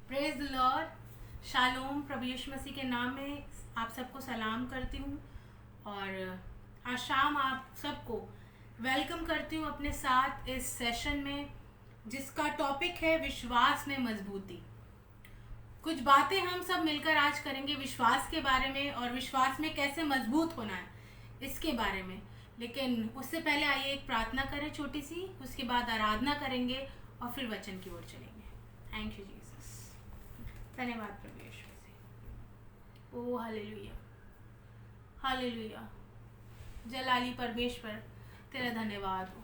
Praise the Lord. Shalom. प्रभु यीशु मसीह के नाम में आप सबको सलाम करती हूँ और आज शाम आप सबको वेलकम करती हूँ अपने साथ इस सेशन में, जिसका टॉपिक है विश्वास में मजबूती। कुछ बातें हम सब मिलकर आज करेंगे विश्वास के बारे में और विश्वास में कैसे मजबूत होना है इसके बारे में। लेकिन उससे पहले आइए एक प्रार्थना करें छोटी सी, उसके बाद आराधना करेंगे और फिर वचन की ओर चलेंगे। Thank you Jesus. धन्यवाद प्रभु यीशु मसीह। ओ हालेलुया, हालेलुया। जलाली परमेश्वर, तेरा धन्यवाद हो,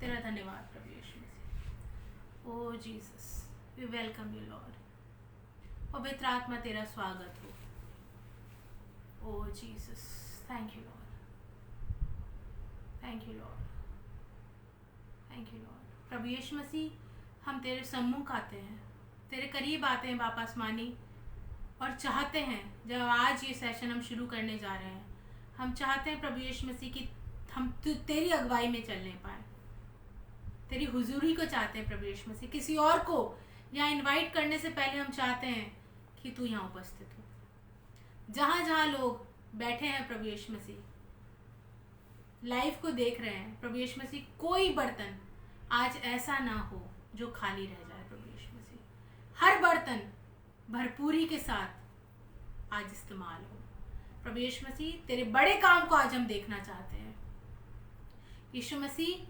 तेरा धन्यवाद प्रभु यीशु मसीह। ओ Jesus, we welcome you Lord. पवित्र आत्मा तेरा स्वागत हो। ओ Jesus, thank you Lord, thank you Lord, thank you Lord. प्रभु यीशु मसीह, हम तेरे सम्मुख आते हैं, तेरे करीब आते हैं बाप आसमानी, और चाहते हैं जब आज ये सेशन हम शुरू करने जा रहे हैं, हम चाहते हैं प्रभु यीशु मसीह की हम तेरी अगुवाई में चलने पाए, तेरी हुजूरी को चाहते हैं प्रभु यीशु मसीह। किसी और को यहाँ इनवाइट करने से पहले हम चाहते हैं कि तू यहाँ उपस्थित हो। जहाँ जहाँ लोग बैठे हैं प्रभु यीशु मसीह, लाइव को देख रहे हैं प्रभु यीशु मसीह, कोई बर्तन आज ऐसा ना हो जो खाली रह जाए प्रभु यीशु मसीह। हर बर्तन भरपूरी के साथ आज इस्तेमाल हो प्रभु यीशु मसीह। तेरे बड़े काम को आज हम देखना चाहते हैं यीशु मसीह।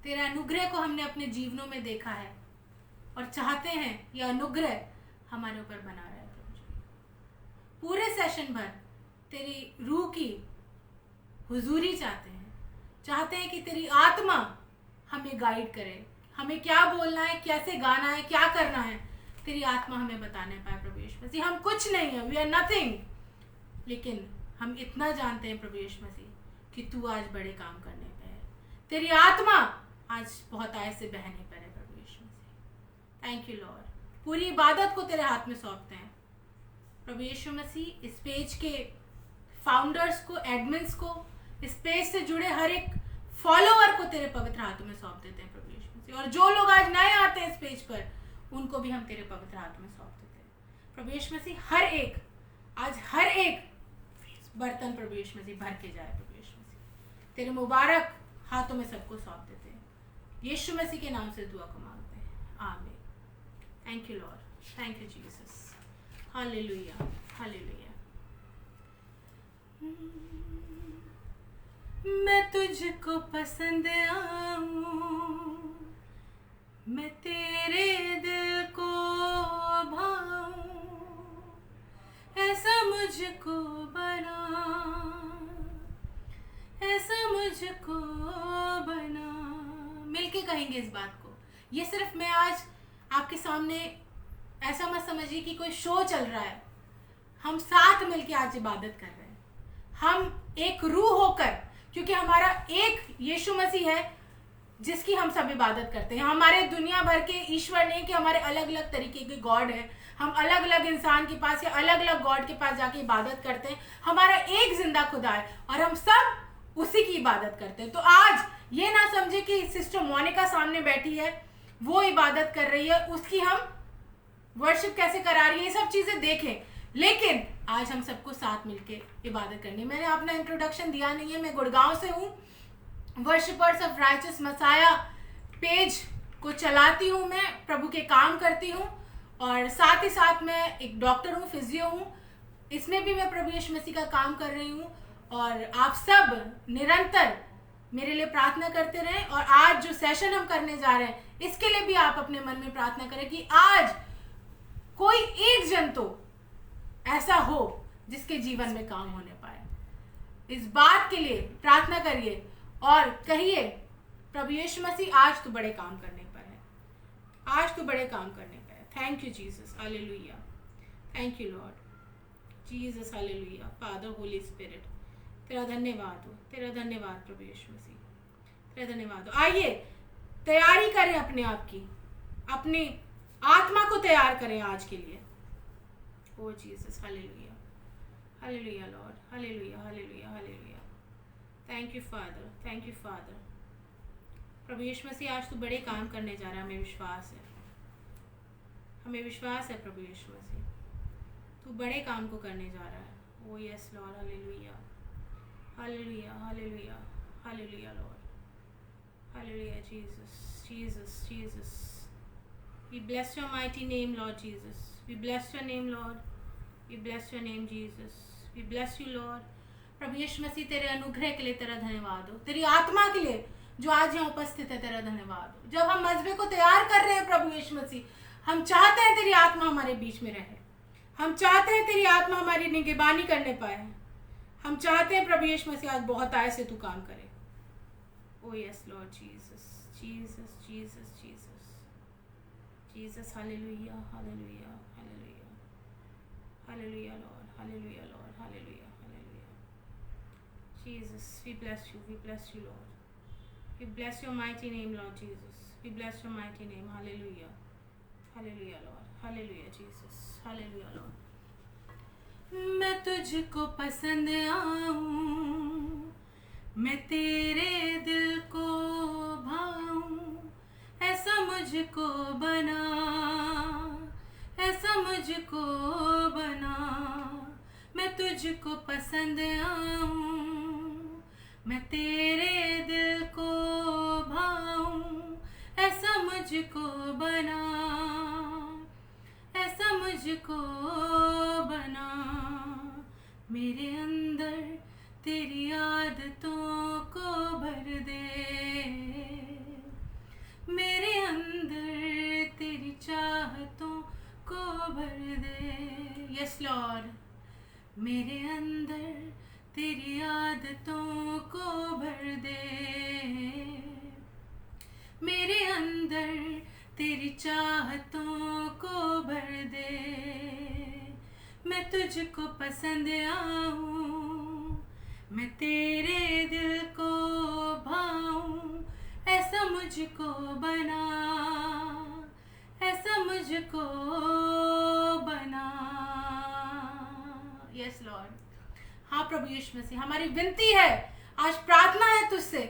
तेरे अनुग्रह को हमने अपने जीवनों में देखा है और चाहते हैं यह अनुग्रह हमारे ऊपर बना रहे प्रभु जी। पूरे सेशन भर तेरी रूह की हुजूरी चाहते हैं कि तेरी आत्मा हमें गाइड करे, हमें क्या बोलना है, कैसे गाना है, क्या करना है। तेरी आत्मा हमें बताने पाए प्रभु यीशु मसीह। हम कुछ नहीं है, वी आर नथिंग, लेकिन हम इतना जानते हैं प्रभु यीशु मसीह कि तू आज बड़े काम करने पे है। तेरी आत्मा आज बहुत आय से बहने पर है प्रभु यीशु मसीह। Thank you Lord. पूरी इबादत को तेरे हाथ में सौंपते हैं प्रभु यीशु मसीह। इस पेज के फाउंडर्स को, एडमिन्स को, इस पेज से जुड़े हर एक फॉलोअर को तेरे पवित्र हाथों में सौंप देते हैं प्रभु यीशु मसीह। और जो लोग आज नए आते हैं इस पेज पर, उनको भी हम तेरे पवित्र हाथों में सौंप देते हैं प्रभु यीशु मसीह। हर एक बर्तन प्रभु यीशु मसीह भर के जाए प्रभु यीशु मसीह। तेरे मुबारक हाथों में सबको सौंप देते हैं यीशु मसीह के नाम से दुआ को मांगते हैं, आमीन। Thank you Lord, thank you Jesus. Hallelujah, hallelujah. मैं तुझको पसंद आऊं, मैं तेरे दिल को भाऊं, ऐसा मुझको बना, ऐसा मुझको बना। मिलके कहेंगे इस बात को। ये सिर्फ मैं आज आपके सामने, ऐसा मत समझिए कि कोई शो चल रहा है। हम साथ मिलके आज इबादत कर रहे हैं, हम एक रूह होकर, क्योंकि हमारा एक यीशु मसीह है जिसकी हम सब इबादत करते हैं। हमारे दुनिया भर के ईश्वर नहीं कि हमारे अलग अलग तरीके के गॉड हैं। हम अलग अलग इंसान के पास या अलग अलग गॉड के पास जाके इबादत करते हैं। हमारा एक जिंदा खुदा है और हम सब उसी की इबादत करते हैं। तो आज ये ना समझे कि सिस्टर मोनिका सामने बैठी है, वो इबादत कर रही है, उसकी हम वर्शिप कैसे करा रही है, ये सब चीजें देखें। लेकिन आज हम सबको साथ मिलके इबादत करनी। मैंने अपना इंट्रोडक्शन दिया नहीं है। मैं गुड़गांव से हूँ, worshippers of righteous Messiah page को चलाती हूँ, मैं प्रभु के काम करती हूँ और साथ ही साथ मैं एक डॉक्टर हूँ, फिजियो हूँ। इसमें भी मैं प्रभु यीशु मसीह का काम कर रही हूँ और आप सब निरंतर मेरे लिए प्रार्थना करते रहें। और आज जो सेशन हम करने जा रहे हैं, इसके लिए भी आप अपने मन में प्रार्थना करें कि आज कोई एक जन तो ऐसा हो जिसके जीवन में काम होने पाए। इस बात के लिए प्रार्थना करिए और कहिए प्रभु यीशु मसीह आज तो बड़े काम करने पर है, आज तो बड़े काम करने पर है। Thank you Jesus, hallelujah. Thank you Lord Jesus, hallelujah. Father, Holy Spirit, तेरा धन्यवाद हो, तेरा धन्यवाद प्रभु यीशु मसीह, तेरा धन्यवाद हो। आइए तैयारी करें अपने आप की, अपनी आत्मा को तैयार करें आज के लिए। ओ Jesus, hallelujah, hallelujah Lord, hallelujah, hallelujah, hallelujah. Thank you Father, thank you Father. प्रभु यीशु मसीह आज तू बड़े काम करने जा रहा है, हमें विश्वास है। हमें विश्वास है प्रभु यीशु मसीह, तू बड़े काम को करने जा रहा है। ओ yes Lord, hallelujah hallelujah hallelujah hallelujah Lord, hallelujah Jesus Jesus Jesus. We bless your mighty name Lord Jesus, we bless your name Lord, we bless your name Jesus, we bless you Lord. प्रभु यीशु मसीह तेरे अनुग्रह के लिए तेरा धन्यवाद हो, तेरी आत्मा के लिए जो आज यहाँ उपस्थित है तेरा धन्यवाद हो। जब हम मजबे को तैयार कर रहे हैं प्रभु यीशु मसीह, हम चाहते हैं तेरी आत्मा हमारे बीच में रहे, हम चाहते हैं तेरी आत्मा हमारी निगरानी करने पाए, हम चाहते हैं प्रभु यीशु मसीह आज बहुत आय से तू काम करे। Oh yes Lord Jesus Jesus Jesus Jesus Jesus, hallelujah hallelujah hallelujah hallelujah Lord, hallelujah Lord, hallelujah hallelujah Jesus. We bless you Lord, we bless your mighty name Lord Jesus, we bless your mighty name, hallelujah hallelujah Lord, hallelujah Jesus, hallelujah Lord। मैं तुझको पसंद आऊं, मैं तेरे दिल को भाऊं, ऐसा मुझको बना, ऐसा मुझको बना। मैं तुझको पसंद आऊं, मैं तेरे दिल को भाऊं, ऐसा मुझको बना, ऐसा मुझको बना। मेरे अंदर तेरी आदतों को भर दे, मेरे अंदर तेरी चाहतों को भर दे। यस लॉर्ड, मेरे अंदर तेरी आदतों को भर दे, मेरे अंदर तेरी चाहतों को भर दे। मैं तुझको पसंद आऊं, मैं तेरे दिल को भाऊं, ऐसा मुझको बना, ऐसा मुझको बना। Yes Lord. हाँ प्रभु यीशु मसीह, हमारी विनती है, आज प्रार्थना है तुझसे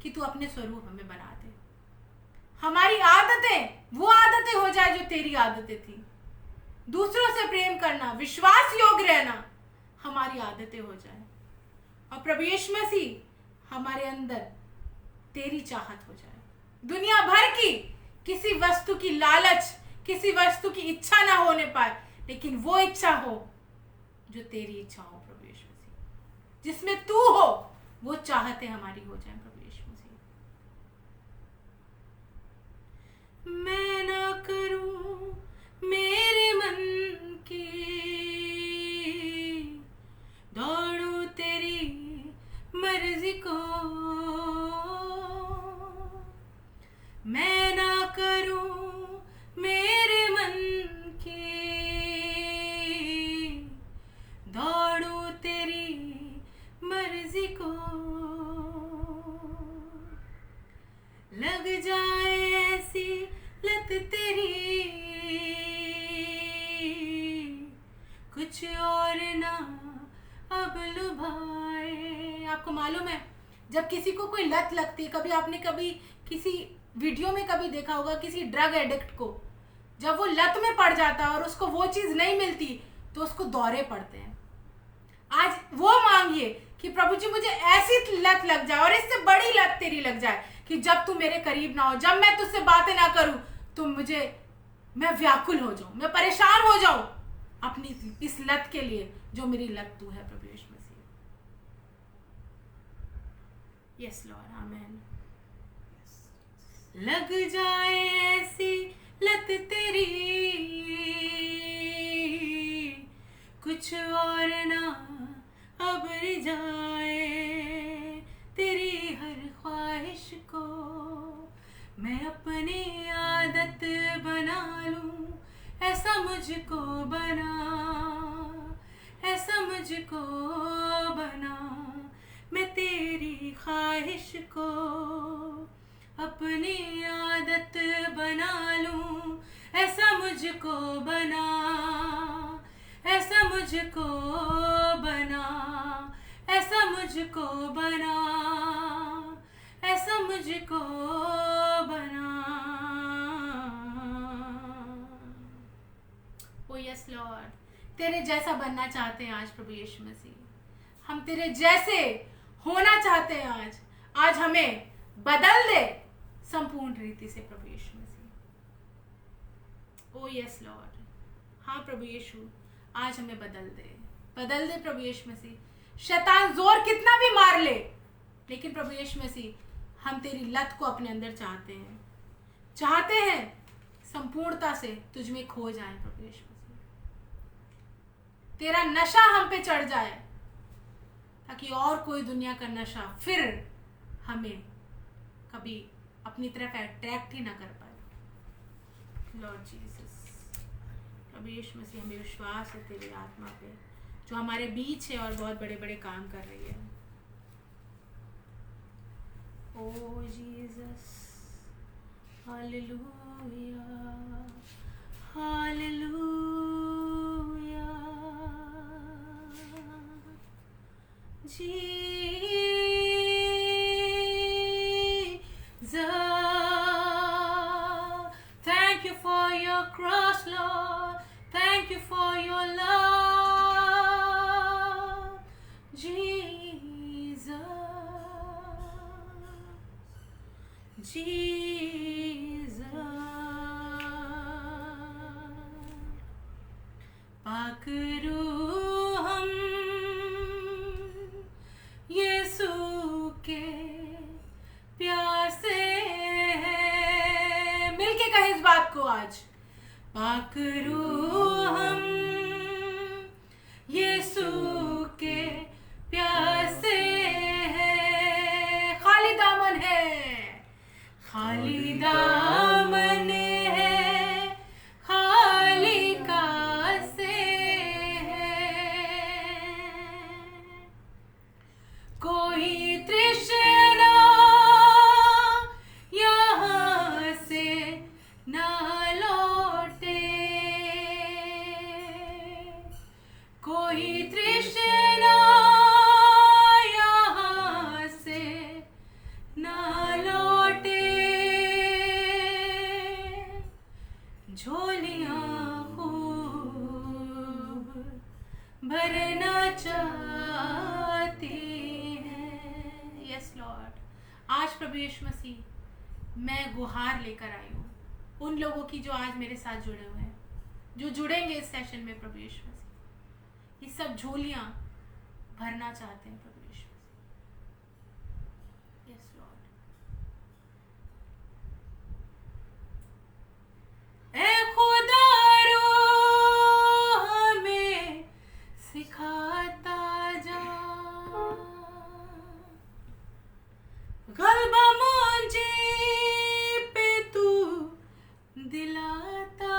कि तू अपने स्वरूप हमें बना दे। हमारी आदतें वो आदतें हो जाए जो तेरी आदतें थी। दूसरों से प्रेम करना, विश्वास योग्य रहना हमारी आदतें हो जाए। और प्रभु यीशु मसीह हमारे अंदर तेरी चाहत हो जाए। दुनिया भर की किसी वस्तु की लालच, किसी वस्तु की इच्छा ना होने पाए, लेकिन वो इच्छा हो जो तेरी इच्छा हो प्रभु यीशु मसीह, जिसमें तू हो, वो चाहते हमारी हो जाए प्रभु यीशु मसीह। मैं ना करूं मेरे मन की, दौड़ूं तेरी मर्जी को। मैं ना करूं मेरे मन की, दौड़ूं तेरी मर्जी को। लग जाए ऐसी लत तेरी, कुछ और ना अब लुभाए। आपको मालूम है, जब किसी को कोई लत लगती है, कभी किसी वीडियो में कभी देखा होगा किसी ड्रग एडिक्ट को, जब वो लत में पड़ जाता है और उसको वो चीज नहीं मिलती तो उसको दौरे पड़ते हैं। आज वो मांगिए कि प्रभु जी मुझे ऐसी लत लग जाए और इससे बड़ी लत तेरी लग जाए कि जब तू मेरे करीब ना हो, जब मैं तुझसे बातें ना करूं तो मैं व्याकुल हो जाऊं, मैं परेशान हो जाऊं अपनी इस लत के लिए जो मेरी लत तू है प्रभु यीशु मसीह। यस लॉर्ड, आमेन। लग जाए ऐसी लत तेरी, कुछ और ना अब जाए। तेरी हर ख्वाहिश को मैं अपनी आदत बना लूं, ऐसा मुझको बना, ऐसा मुझको बना। मैं तेरी ख्वाहिश को अपनी आदत बना लूं, ऐसा मुझको बना, ऐसा मुझको बना, ऐसा मुझको बना, ऐसा मुझको बना। यस लॉर्ड, तेरे जैसा बनना चाहते हैं आज प्रभु यीशु मसीह। हम तेरे जैसे होना चाहते हैं आज। आज हमें बदल दे संपूर्ण रीति से प्रभु यीशु मसीह। ओ यस लॉर्ड, हाँ प्रभु यीशु, आज हमें बदल दे प्रभु यीशु मसीह। शैतान जोर कितना भी मार ले, लेकिन प्रभु यीशु मसीह हम तेरी लत को अपने अंदर चाहते हैं संपूर्णता से तुझ में खो जाए प्रभु यीशु मसीह। तेरा नशा हम पे चढ़ जाए, ताकि और कोई दुनिया का नशा फिर हमें कभी अपनी तरफ अट्रैक्ट ही ना कर पाए। लॉर्ड जीसस, प्रभु यीशु मसीह, हमें विश्वास है तेरी आत्मा पे जो हमारे बीच है और बहुत बड़े बड़े काम कर रही है। ओ Jesus, hallelujah, hallelujah, thank you for your cross, Lord. Thank you for your love, Jesus. पकड़ो हम यीशु के प्यासे हैं। मिलके कहें इस बात को आज। पकड़ो हम यीशु के प्यासे हैं। खाली दामन है, खाली दामन है, खाली कासे है। कोई तृष्णा यहाँ से ना लौटे, कोई तृष्णा यहाँ से ना लौटे। झोलियाँ खूब भरना चाहती हैं। यस लॉर्ड, आज प्रभु यीशु मसीह मैं गुहार लेकर आई हूँ उन लोगों की जो आज मेरे साथ जुड़े हुए हैं, जो जुड़ेंगे इस सेशन में प्रभु यीशु मसीह। ये सब झोलियाँ भरना चाहते हैं प्रभु यीशु मसीह। Yes Lord. ए खुदा रूह हमें सिखाता जा, गलबा मुझे पे तू दिलाता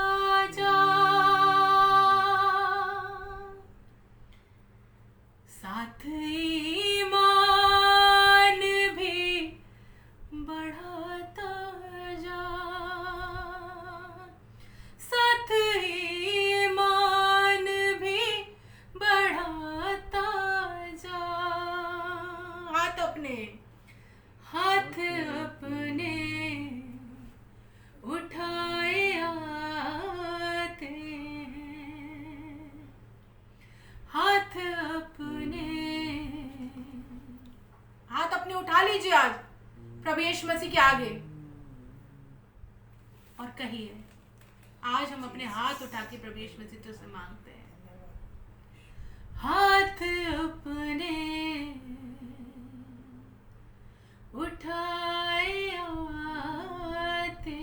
जा। साथ ईमान भी बढ़ाता जा, साथ ईमान भी बढ़ाता जा। हाथ अपने उठाए आते हैं, हाथ अपने उठा लीजिए आज प्रभु यीशु मसीह के आगे और कहिए, आज हम अपने हाथ उठा के प्रभु यीशु मसीह तुझसे मांगते हैं। हाथ अपने उठाए आते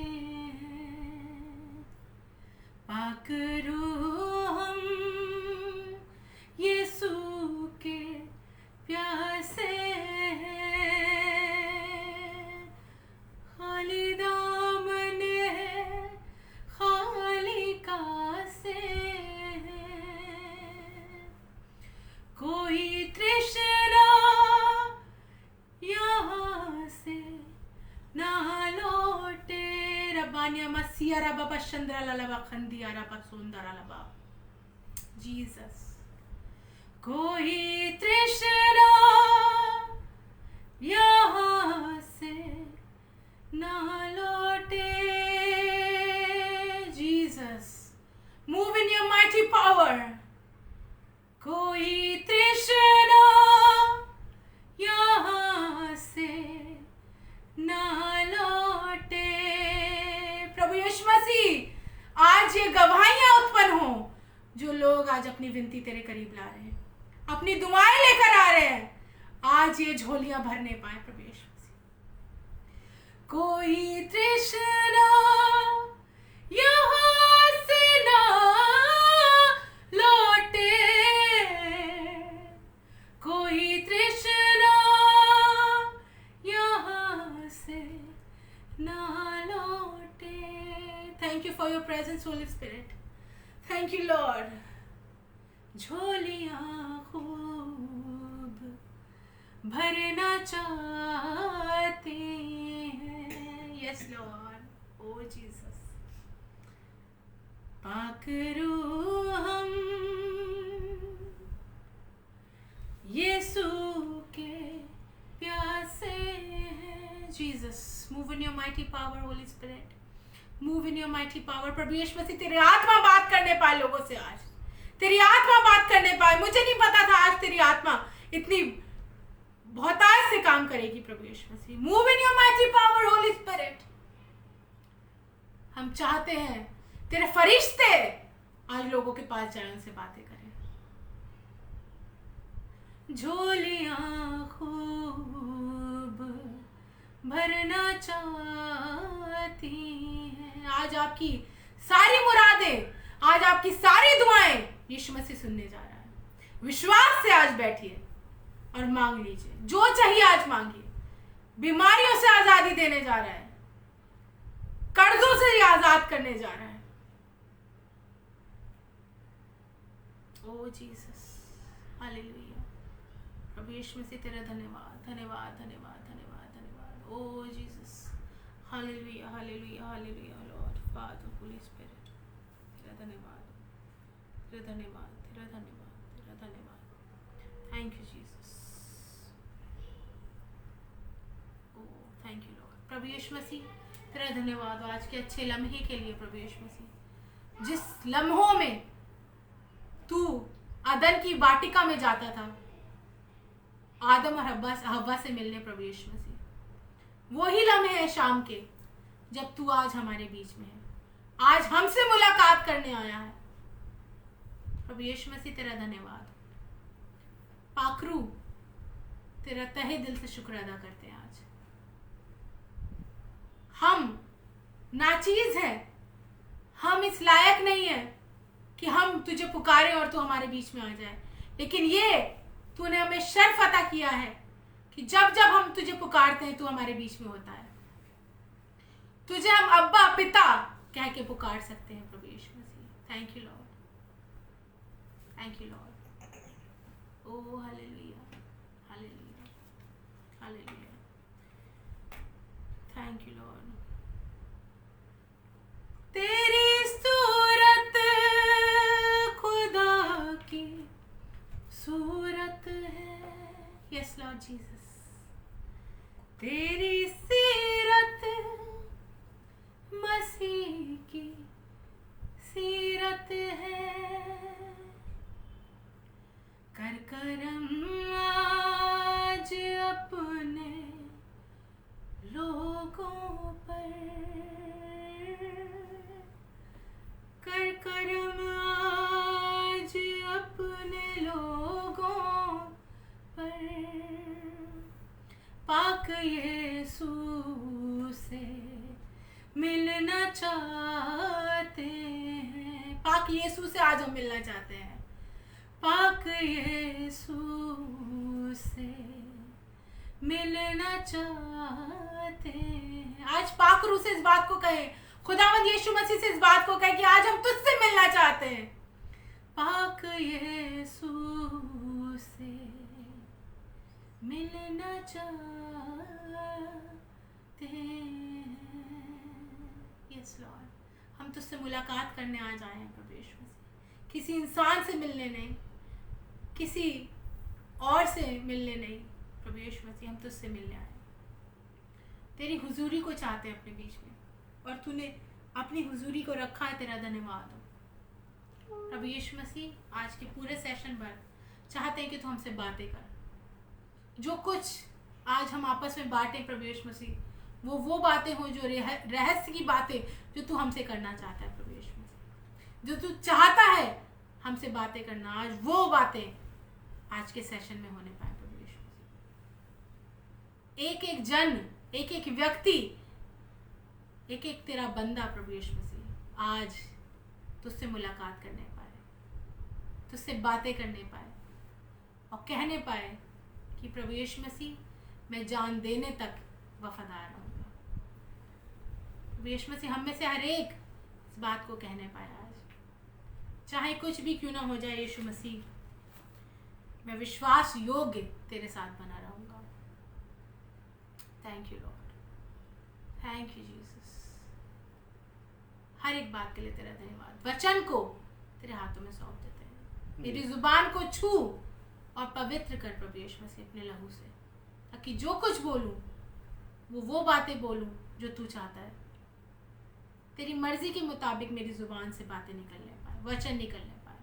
हैं, पकड़ो हम यीशु के प्यासे हैं। खाली दामन है, खाली कासे हैं। कोई तृष्णा यहाँ से ना लौटे। रबानिया मसिया रबा पशंद्रा ललबा खंदिया रबा सुंदरा लबा। जीसस, कोई तृष्णा यहाँ से ना लौटे। Jesus, Move in your mighty power. कोई तृष्णा यहाँ से ना लौटे। प्रभु यीशु मसीह, आज ये गवाहियां उत्पन्न हो जो लोग आज अपनी विनती तेरे करीब ला रहे हैं, अपनी दुआएं लेकर आ रहे हैं, आज ये झोलियां भरने पाए। प्रभु यीशु मसीह, कोई तृष्णा यहाँ से ना लौटे, कोई तृष्णा यहाँ से ना लौटे। Thank you for your presence Holy Spirit. Thank you Lord. झोलियां खूब भरना चाहते हैं। Yes Lord. ओ जीसस। पाक रूह हम यीशु के प्यासे हैं। Jesus, move in your mighty power Holy Spirit, move in your mighty power. प्रभु यीशु मसीह, तेरी आत्मा बात करने पाए लोगों से, आज तेरी आत्मा बात करने पाए। मुझे नहीं पता था आज तेरी आत्मा इतनी बहुतायत से काम करेगी। प्रभु यीशु मसीह, move in your mighty power Holy Spirit. हम चाहते हैं तेरे फरिश्ते आज लोगों के पास जाए, उनसे बातें करें। झोलियां खूब भरना चाहती हैं। आज आपकी सारी मुरादें, आज आपकी सारी दुआएं यीशु मसीह सुनने जा रहा है। विश्वास से आज बैठिए और मांग लीजिए, जो चाहिए आज मांगिए। बीमारियों से आजादी देने जा रहा है, कर्जों से आजाद करने जा रहा है। ओ जीसस, हालेलुया। प्रभु यीशु मसीह, तेरा धन्यवाद, धन्यवाद, धन्यवाद, धन्यवाद, धन्यवाद। ओ Jesus, hallelujah, hallelujah, hallelujah. Lord Father Holy Spirit, तेरा धन्यवाद, तेरा धन्यवाद, तेरा धन्यवाद, तेरा धन्यवाद। Thank you Jesus. ओ थैंक यू लॉर्ड। प्रभु यीशु मसीह, तेरा धन्यवाद आज के अच्छे लम्हे के लिए। प्रभु यीशु मसीह, जिस लम्हों में तू अदन की वाटिका में जाता था आदम और हव्वा से मिलने, प्रभु यीशु मसीह, वही लम्हे हैं शाम के जब तू आज हमारे बीच में है, आज हमसे मुलाकात करने आया है। प्रभु यीशु मसीह, तेरा धन्यवाद। पाखरू, तेरा तहे दिल से शुक्र अदा करते हैं। आज हम नाचीज हैं, हम इस लायक नहीं है कि हम तुझे पुकारें और तू हमारे बीच में आ जाए, लेकिन ये तूने हमें शर्फ अता किया है कि जब जब हम तुझे पुकारते हैं तू हमारे बीच में होता है। तुझे हम अब्बा पिता कह के पुकार सकते हैं। प्रभु यीशु मसीह, thank you Lord, thank you Lord. ओ hallelujah, hallelujah, hallelujah. Thank you Lord. तेरी सूरत खुदा की सूरत है। यस लॉर्ड जीसस, तेरी सीरत मसीह की सीरत है। कर करम आज अपने लोगों पर, कर करम आज अपने लोगों पर। पाक यीशु से मिलना चाहते हैं। पाक यीशु से आज हम मिलना चाहते हैं। पाक यीशु से मिलना चाहते हैं। आज पाक रूह से इस बात को कहें, खुदावंद यीशु मसीह से इस बात को कहें कि आज हम तुझसे मिलना चाहते हैं। पाक यीशु से मिलना चाहते हैं। यस लॉर्ड, हम तुझसे मुलाकात करने आज आए हैं प्रभु यीशु मसीह। किसी इंसान से मिलने नहीं, किसी और से मिलने नहीं। प्रभु यीशु मसीह, हम तुझसे मिलने आए, तेरी हुजूरी को चाहते हैं अपने बीच में, और तूने अपनी हुजूरी को रखा है। तेरा धन्यवाद हो। प्रभु यीशु मसीह आज के पूरे सेशन पर चाहते हैं कि तू हमसे बातें कर। जो कुछ आज हम आपस में बांटें प्रभु यीशु मसीह, वो बातें हो जो रहस्य की बातें जो तू हमसे करना चाहता है प्रभु यीशु मसीह। जो तू चाहता है हमसे बातें करना, आज वो बातें आज के सेशन में होने पाए प्रभु यीशु मसीह। एक एक जन, एक एक व्यक्ति, एक एक तेरा बंदा प्रभु यीशु मसीह आज तुझसे मुलाकात करने पाए, तुझसे बातें करने पाए और कहने पाए कि प्रभु यीशु मसीह मैं जान देने तक वफादार रहूँगा। प्रभु यीशु मसीह हम में से हर एक इस बात को कहने पाए आज, चाहे कुछ भी क्यों ना हो जाए यीशु मसीह, मैं विश्वास योग्य तेरे साथ बना रहूँगा। Thank you Lord, thank you Jesus. हर एक बात के लिए तेरा धन्यवाद। वचन को तेरे हाथों में सौंप देते हैं, मेरी जुबान को छू और पवित्र कर प्रभु यीशु मसीह अपने लहू से, ताकि जो कुछ बोलूं वो बातें बोलूं जो तू चाहता है। तेरी मर्जी के मुताबिक मेरी जुबान से बातें निकलने पाए, वचन निकलने पाए,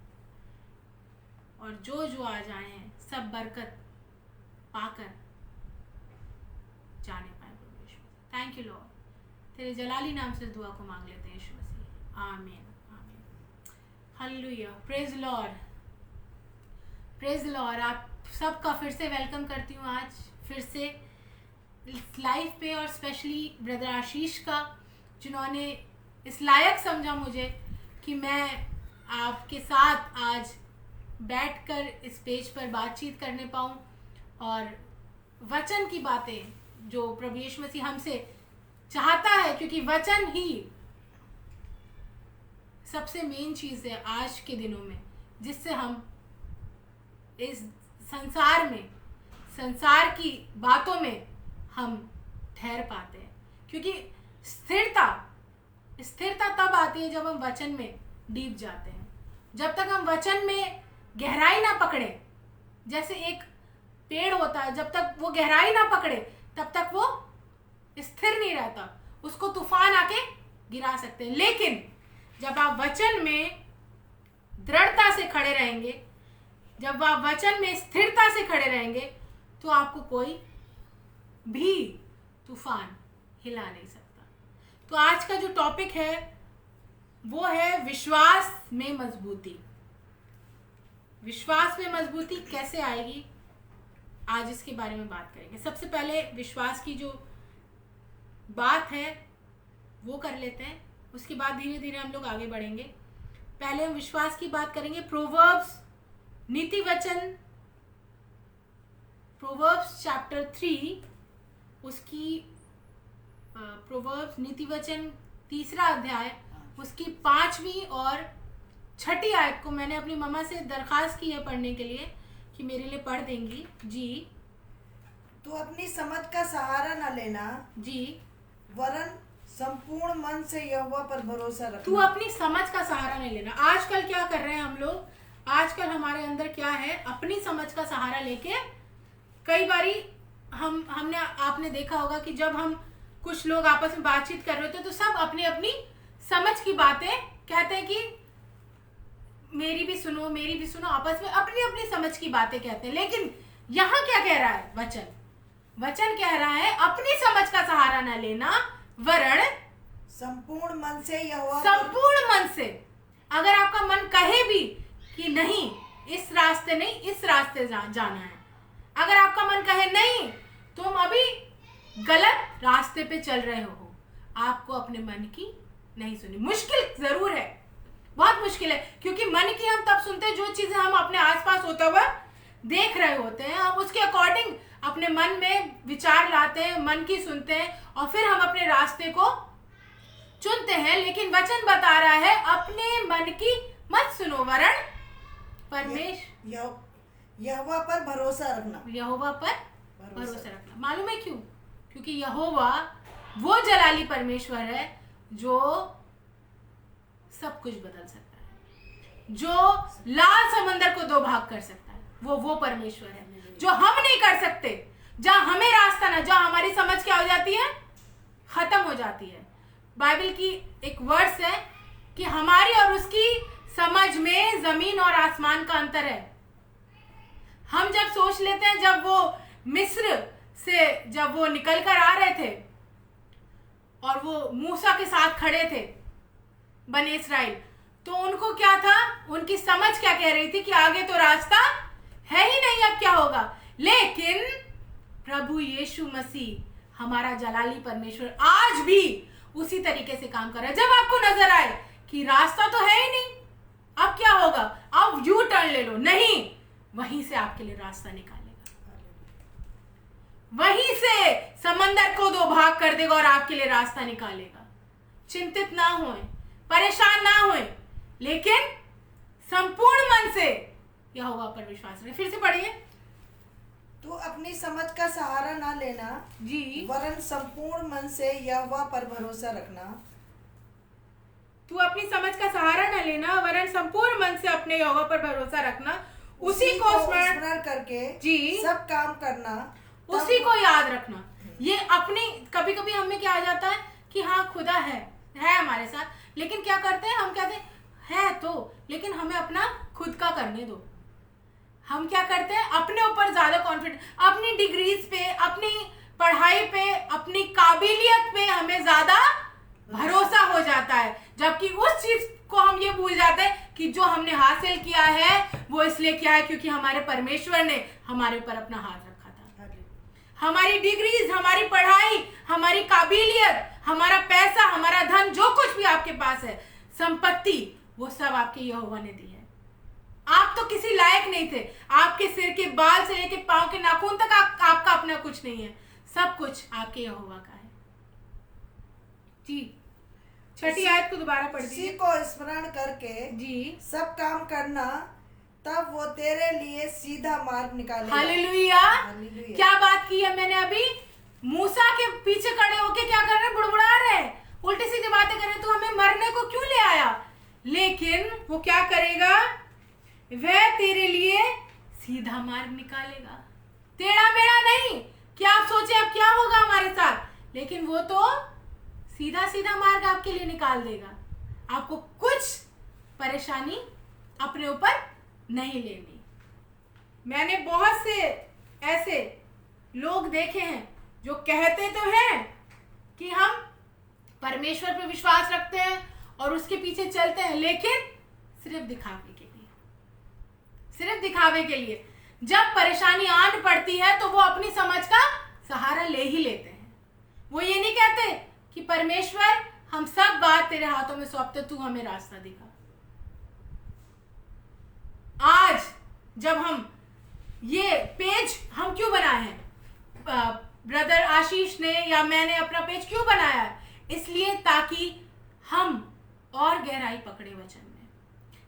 और जो आज आए हैं सब बरकत पाकर जाने पाए प्रभु यीशु। थैंक यू लॉर्ड, तेरे जलाली नाम से दुआ को मांग लेते हैं यीशु मसीह, आमीन आमीन। Hallelujah, praise Lord, praise Lord. आप सबका फिर से वेलकम करती हूँ आज फिर से इस लाइव पे, और स्पेशली ब्रदर आशीष का, जिन्होंने इस लायक समझा मुझे कि मैं आपके साथ आज बैठकर इस पेज पर बातचीत करने पाऊँ और वचन की बातें जो प्रभु यीशु मसीह हमसे चाहता है, क्योंकि वचन ही सबसे मेन चीज़ है आज के दिनों में, जिससे हम इस संसार में, संसार की बातों में हम ठहर पाते हैं। क्योंकि स्थिरता तब आती है जब हम वचन में डीप जाते हैं। जब तक हम वचन में गहराई ना पकड़े, जैसे एक पेड़ होता है, जब तक वो गहराई ना पकड़े तब तक वो स्थिर नहीं रहता, उसको तूफान आके गिरा सकते हैं। लेकिन जब आप वचन में दृढ़ता से खड़े रहेंगे, जब आप वचन में स्थिरता से खड़े रहेंगे, तो आपको कोई भी तूफान हिला नहीं सकता। तो आज का जो टॉपिक है वो है विश्वास में मजबूती। विश्वास में मजबूती कैसे आएगी, आज इसके बारे में बात करेंगे। सबसे पहले विश्वास की जो बात है वो कर लेते हैं, उसके बाद धीरे धीरे हम लोग आगे बढ़ेंगे। पहले हम विश्वास की बात करेंगे। प्रोवर्ब्स नीति वचन, प्रोवर्ब्स चैप्टर 3, उसकी प्रोवर्ब्स नीति वचन 3 अध्याय, उसकी 5वीं और 6ठी आयत को मैंने अपनी मम्मा से दरखास्त की है पढ़ने के लिए कि मेरे लिए पढ़ देंगी जी। तू अपनी समझ का सहारा न लेना जी, वरन संपूर्ण मन से यहोवा पर भरोसा रखना। तू अपनी समझ का सहारा नहीं लेना। आजकल क्या कर रहे हैं हम लोग, आजकल हमारे अंदर क्या है, अपनी समझ का सहारा लेके कई बारी हमने आपने देखा होगा कि जब हम कुछ लोग आपस में बातचीत कर रहे होते हैं तो सब अपनी अपनी समझ की बातें कहते हैं कि मेरी भी सुनो, आपस में अपनी अपनी समझ की बातें कहते हैं। लेकिन यहाँ क्या कह रहा है वचन कह रहा है अपनी समझ का सहारा न लेना, वरन संपूर्ण मन से यहोवा, संपूर्ण मन से। अगर आपका मन कहे भी कि नहीं इस रास्ते नहीं, इस रास्ते जाना है, अगर आपका मन कहे नहीं तुम अभी गलत रास्ते पे चल रहे हो, आपको अपने मन की नहीं सुनी। मुश्किल जरूर है, बहुत मुश्किल है, क्योंकि मन की हम तब सुनते हैं जो चीजें हम अपने आसपास होता हुआ देख रहे होते हैं, हम उसके अकॉर्डिंग अपने मन में विचार लाते हैं, मन की सुनते हैं और फिर हम अपने रास्ते को चुनते हैं। लेकिन वचन बता रहा है अपने मन की मत सुनो, वरन यहोवा पर भरोसा रखना, यहोवा पर भरोसा रखना। मालूम है क्यों? क्योंकि यहोवा वो जलाली परमेश्वर है जो सब कुछ बदल सकता है, जो लाल समंदर को 2 भाग कर सकता है। वो परमेश्वर है जो हम नहीं कर सकते। जहां हमें रास्ता ना, जहां हमारी समझ क्या हो जाती है, खत्म हो जाती है। बाइबल की एक वर्स है कि हमारी और उसकी समझ में जमीन और आसमान का अंतर है। हम जब सोच लेते हैं, जब वो मिस्र से जब वो निकल कर आ रहे थे और वो मूसा के साथ खड़े थे बने इस्राएल, तो उनको क्या था, उनकी समझ क्या कह रही थी कि आगे तो रास्ता है ही नहीं, अब क्या होगा। लेकिन प्रभु यीशु मसीह हमारा जलाली परमेश्वर आज भी उसी तरीके से काम कर रहा है। जब आपको नजर आए कि रास्ता तो है ही नहीं, अब क्या होगा, अब यू टर्न ले लो, नहीं, वहीं से आपके लिए रास्ता निकालेगा, वहीं से समंदर को दो भाग कर देगा और आपके लिए रास्ता निकालेगा। चिंतित ना होएं, परेशान ना होएं, लेकिन संपूर्ण मन से यहोवा पर विश्वास रखें। फिर से पढ़िए। तू अपनी समझ का सहारा ना लेना जी, वरन संपूर्ण मन से यहोवा पर भरोसा रखना। तू अपनी समझ का सहारा ना लेना वरन संपूर्ण मन से अपने यहोवा पर भरोसा रखना, उसी को स्मरण करके जी सब काम करना, उसी को याद रखना। ये अपनी, कभी कभी हमें क्या आ जाता है कि हाँ खुदा है हमारे साथ, लेकिन क्या करते हैं हम, कहते हैं है तो, लेकिन हमें अपना खुद का करने दो। हम क्या करते हैं, अपने ऊपर ज्यादा कॉन्फिडेंस, अपनी डिग्रीज पे, अपनी पढ़ाई पे, अपनी काबिलियत पे हमें ज्यादा भरोसा हो जाता है, जबकि उस चीज को हम ये भूल जाते हैं कि जो हमने हासिल किया है वो इसलिए किया है क्योंकि हमारे परमेश्वर ने हमारे ऊपर अपना हाथ रखा था। हमारी डिग्रीज, हमारी पढ़ाई, हमारी काबिलियत, हमारा पैसा, हमारा धन, जो कुछ भी आपके पास है, संपत्ति, वो सब आपके यहोवा ने दी है। आप तो किसी लायक नहीं थे, आपके सिर के बाल से लेके पांव के नाखून तक आपका अपना कुछ नहीं है, सब कुछ आपके यहोवा का है। जी, छठी आयत को दोबारा पढ़ इसी दीजिए। को स्मरण करके जी, सब काम करना, तब वो तेरे लिए सीधा मार्ग निकालेगा। हालेलुया। हालेलुया। क्या बात की है मैंने अभी, मूसा के पीछे खड़े होके क्या कर रहे हैं, बुड़बुड़ा रहे हैं, उल्टी सीधी बातें कर रहे हैं, तो हमें मरने को क्यों ले आया। लेकिन वो क्या करेगा, वह तेरे लिए सीधा मार्ग निकालेगा, टेढ़ा मेढ़ा नहीं कि आप सोचे अब क्या होगा हमारे साथ, लेकिन वो तो सीधा सीधा मार्ग आपके लिए निकाल देगा। आपको कुछ परेशानी अपने ऊपर नहीं लेनी। मैंने बहुत से ऐसे लोग देखे हैं जो कहते तो हैं कि हम परमेश्वर पर विश्वास रखते हैं और उसके पीछे चलते हैं, लेकिन सिर्फ दिखावे के लिए, सिर्फ दिखावे के लिए। जब परेशानी आन पड़ती है तो वो अपनी समझ का सहारा ले ही लेते हैं। वो ये नहीं कहते कि परमेश्वर हम सब बात तेरे हाथों में सौंपते, तू हमें रास्ता दिखा। आज जब हम ये पेज हम क्यों बनाए हैं, ब्रदर आशीष ने या मैंने अपना पेज क्यों बनाया है, इसलिए ताकि हम और गहराई पकड़े वचन में।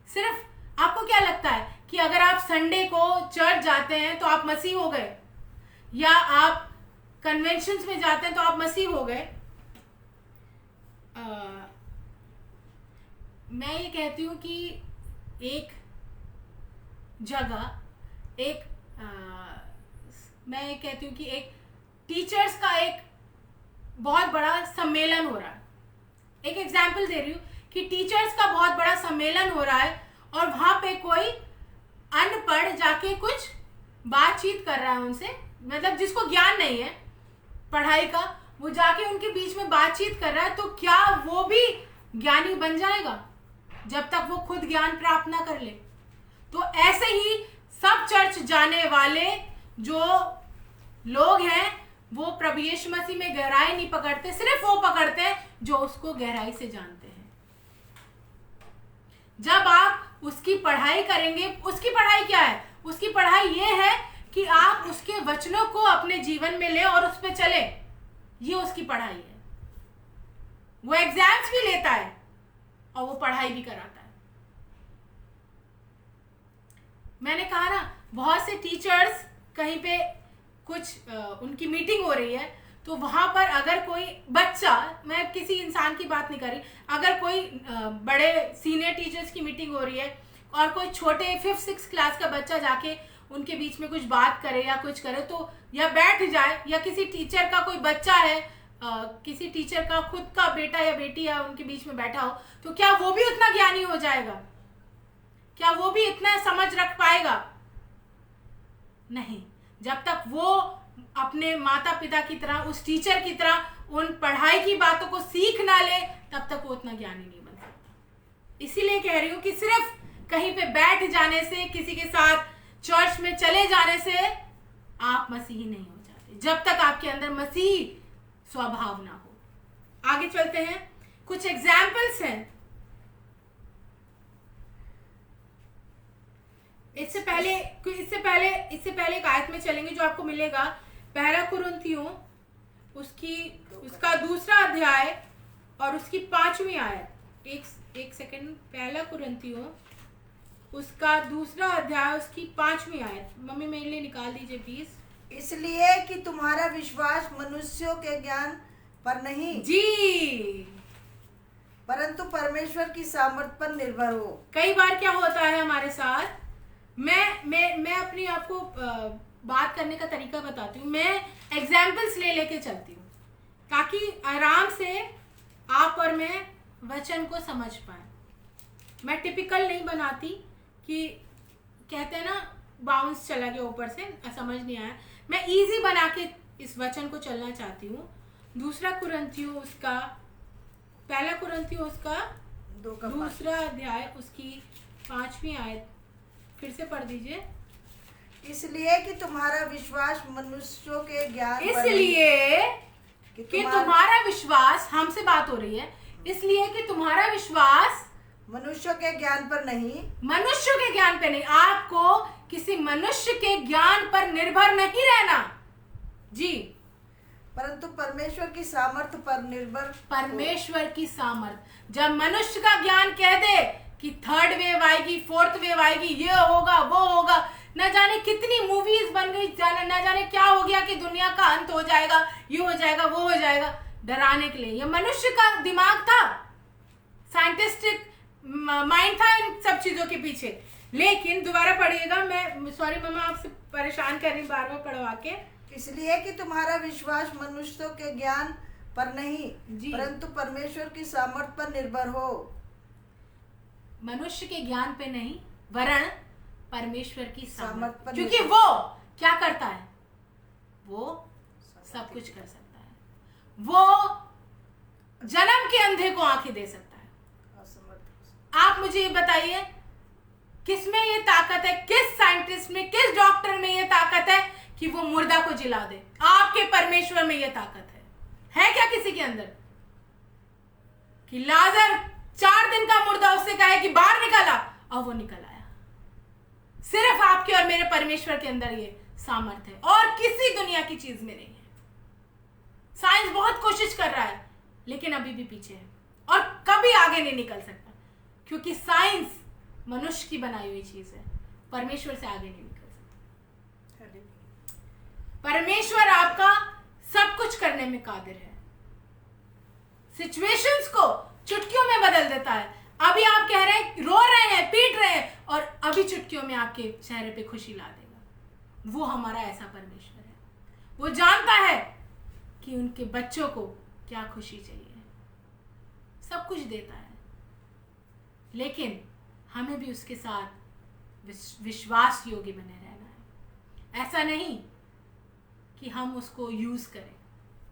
सिर्फ आपको क्या लगता है कि अगर आप संडे को चर्च जाते हैं तो आप मसीह हो गए, या आप कन्वेंशंस में जाते हैं तो आप मसीह हो गए। मैं ये कहती हूँ कि एक जगह, मैं ये कहती हूँ कि एक टीचर्स का एक बहुत बड़ा सम्मेलन हो रहा है। एक एग्जाम्पल दे रही हूँ कि टीचर्स का बहुत बड़ा सम्मेलन हो रहा है और वहां पे कोई अनपढ़ जाके कुछ बातचीत कर रहा है उनसे, मतलब जिसको ज्ञान नहीं है पढ़ाई का, वो जाके उनके बीच में बातचीत कर रहा है, तो क्या वो भी ज्ञानी बन जाएगा जब तक वो खुद ज्ञान प्राप्त ना कर ले। तो ऐसे ही सब चर्च जाने वाले जो लोग हैं वो प्रभु यीशु मसीह में गहराई नहीं पकड़ते, सिर्फ वो पकड़ते हैं जो उसको गहराई से जानते हैं। जब आप उसकी पढ़ाई करेंगे, उसकी पढ़ाई क्या है, उसकी पढ़ाई ये है कि आप उसके वचनों को अपने जीवन में ले और उस पर चले, ये उसकी पढ़ाई है। वो एग्जाम्स भी लेता है और वो पढ़ाई भी कराता है। मैंने कहा ना, बहुत से टीचर्स कहीं पे कुछ उनकी मीटिंग हो रही है, तो वहां पर अगर कोई बच्चा, मैं किसी इंसान की बात नहीं कर रही, अगर कोई बड़े सीनियर टीचर्स की मीटिंग हो रही है और कोई छोटे 5th-6th क्लास का बच्चा जाके उनके बीच में कुछ बात करे या कुछ करे, तो या बैठ जाए, या किसी टीचर का कोई बच्चा है, किसी टीचर का खुद का बेटा या बेटी या उनके बीच में बैठा हो, तो क्या वो भी उतना ज्ञानी हो जाएगा? क्या वो भी इतना समझ रख पाएगा? नहीं। जब तक वो अपने माता पिता की तरह, उस टीचर की तरह उन पढ़ाई की बातों को सीख ना ले, तब तक वो उतना ज्ञानी नहीं बन सकता। इसीलिए कह रही हूं कि सिर्फ कहीं पे बैठ जाने से, किसी के साथ चर्च में चले जाने से आप मसीही नहीं हो जाते, जब तक आपके अंदर मसीही स्वभाव ना हो। आगे चलते हैं, कुछ एग्जाम्पल्स हैं। इससे पहले एक आयत में चलेंगे जो आपको मिलेगा, पहला कुरिन्थियों उसका 2 अध्याय और उसकी 5वीं आयत। एक सेकंड, पहला कुरिन्थियों उसका 2 अध्याय उसकी 5वीं आयत। मम्मी मेरे लिए निकाल दीजिए प्लीज। इसलिए कि तुम्हारा विश्वास मनुष्यों के ज्ञान पर नहीं जी, परंतु परमेश्वर की सामर्थ पर निर्भर हो। कई बार क्या होता है हमारे साथ, मैं अपनी आपको बात करने का तरीका बताती हूँ। मैं एग्जाम्पल्स लेके चलती हूँ ताकि आराम से आप और मैं वचन को समझ पाए। मैं टिपिकल नहीं बनाती कि कहते हैं ना बाउंस चला गया ऊपर से, समझ नहीं आया। मैं इजी बना के इस वचन को चलना चाहती हूँ। 2 कुरिन्थियों उसका, पहला कुरिन्थियों उसका 2 अध्याय उसकी 5वीं आयत फिर से पढ़ दीजिए। इसलिए कि तुम्हारा विश्वास मनुष्यों के ज्ञान पर इसलिए कि कि तुम्हारा विश्वास, हमसे बात हो रही है, इसलिए कि तुम्हारा विश्वास मनुष्यों के ज्ञान पर नहीं, मनुष्य के ज्ञान पे नहीं। आपको किसी मनुष्य के ज्ञान पर निर्भर नहीं रहना जी, परंतु परमेश्वर की सामर्थ पर निर्भर। परमेश्वर की सामर्थ। जब मनुष्य का ज्ञान कह दे कि 3rd वेव आएगी, 4th वेव आएगी, ये होगा वो होगा, न जाने कितनी मूवीज बन गई, न जाने क्या हो गया कि दुनिया का अंत हो जाएगा, ये हो जाएगा वो हो जाएगा, डराने के लिए। ये मनुष्य का दिमाग था, साइंटिस्टिक माइंड था इन सब चीजों के पीछे। लेकिन दोबारा पढ़िएगा, मैं सॉरी मम्मा आपसे परेशान कर रही, बार बार पढ़वा के। इसलिए कि तुम्हारा विश्वास मनुष्यों के ज्ञान पर नहीं जी, परंतु परमेश्वर की सामर्थ पर निर्भर हो। मनुष्य के ज्ञान पे नहीं वरन परमेश्वर की सामर्थ पर, क्योंकि वो क्या करता है, वो सब कुछ कर सकता है। वो जन्म के अंधे को आंखें दे सकता है। आप मुझे ये बताइए, किसमें ये ताकत है, किस साइंटिस्ट में, किस डॉक्टर में ये ताकत है कि वो मुर्दा को जिला दे? आपके परमेश्वर में ये ताकत है क्या किसी के अंदर? कि लाजर 4 दिन का मुर्दा उससे कहे कि बाहर निकला और वो निकल आया। सिर्फ आपके और मेरे परमेश्वर के अंदर ये सामर्थ्य है और किसी दुनिया की चीज में नहीं है। साइंस बहुत कोशिश कर रहा है लेकिन अभी भी पीछे है और कभी आगे नहीं निकल सकता, क्योंकि साइंस मनुष्य की बनाई हुई चीज है, परमेश्वर से आगे नहीं निकल सकता। परमेश्वर आपका सब कुछ करने में कादिर है, सिचुएशंस को चुटकियों में बदल देता है। अभी आप कह रहे हैं, रो रहे हैं, पीट रहे हैं, और अभी चुटकियों में आपके चेहरे पे खुशी ला देगा। वो हमारा ऐसा परमेश्वर है, वो जानता है कि उनके बच्चों को क्या खुशी चाहिए, सब कुछ देता है। लेकिन हमें भी उसके साथ विश्वास योग्य बने रहना है। ऐसा नहीं कि हम उसको यूज करें।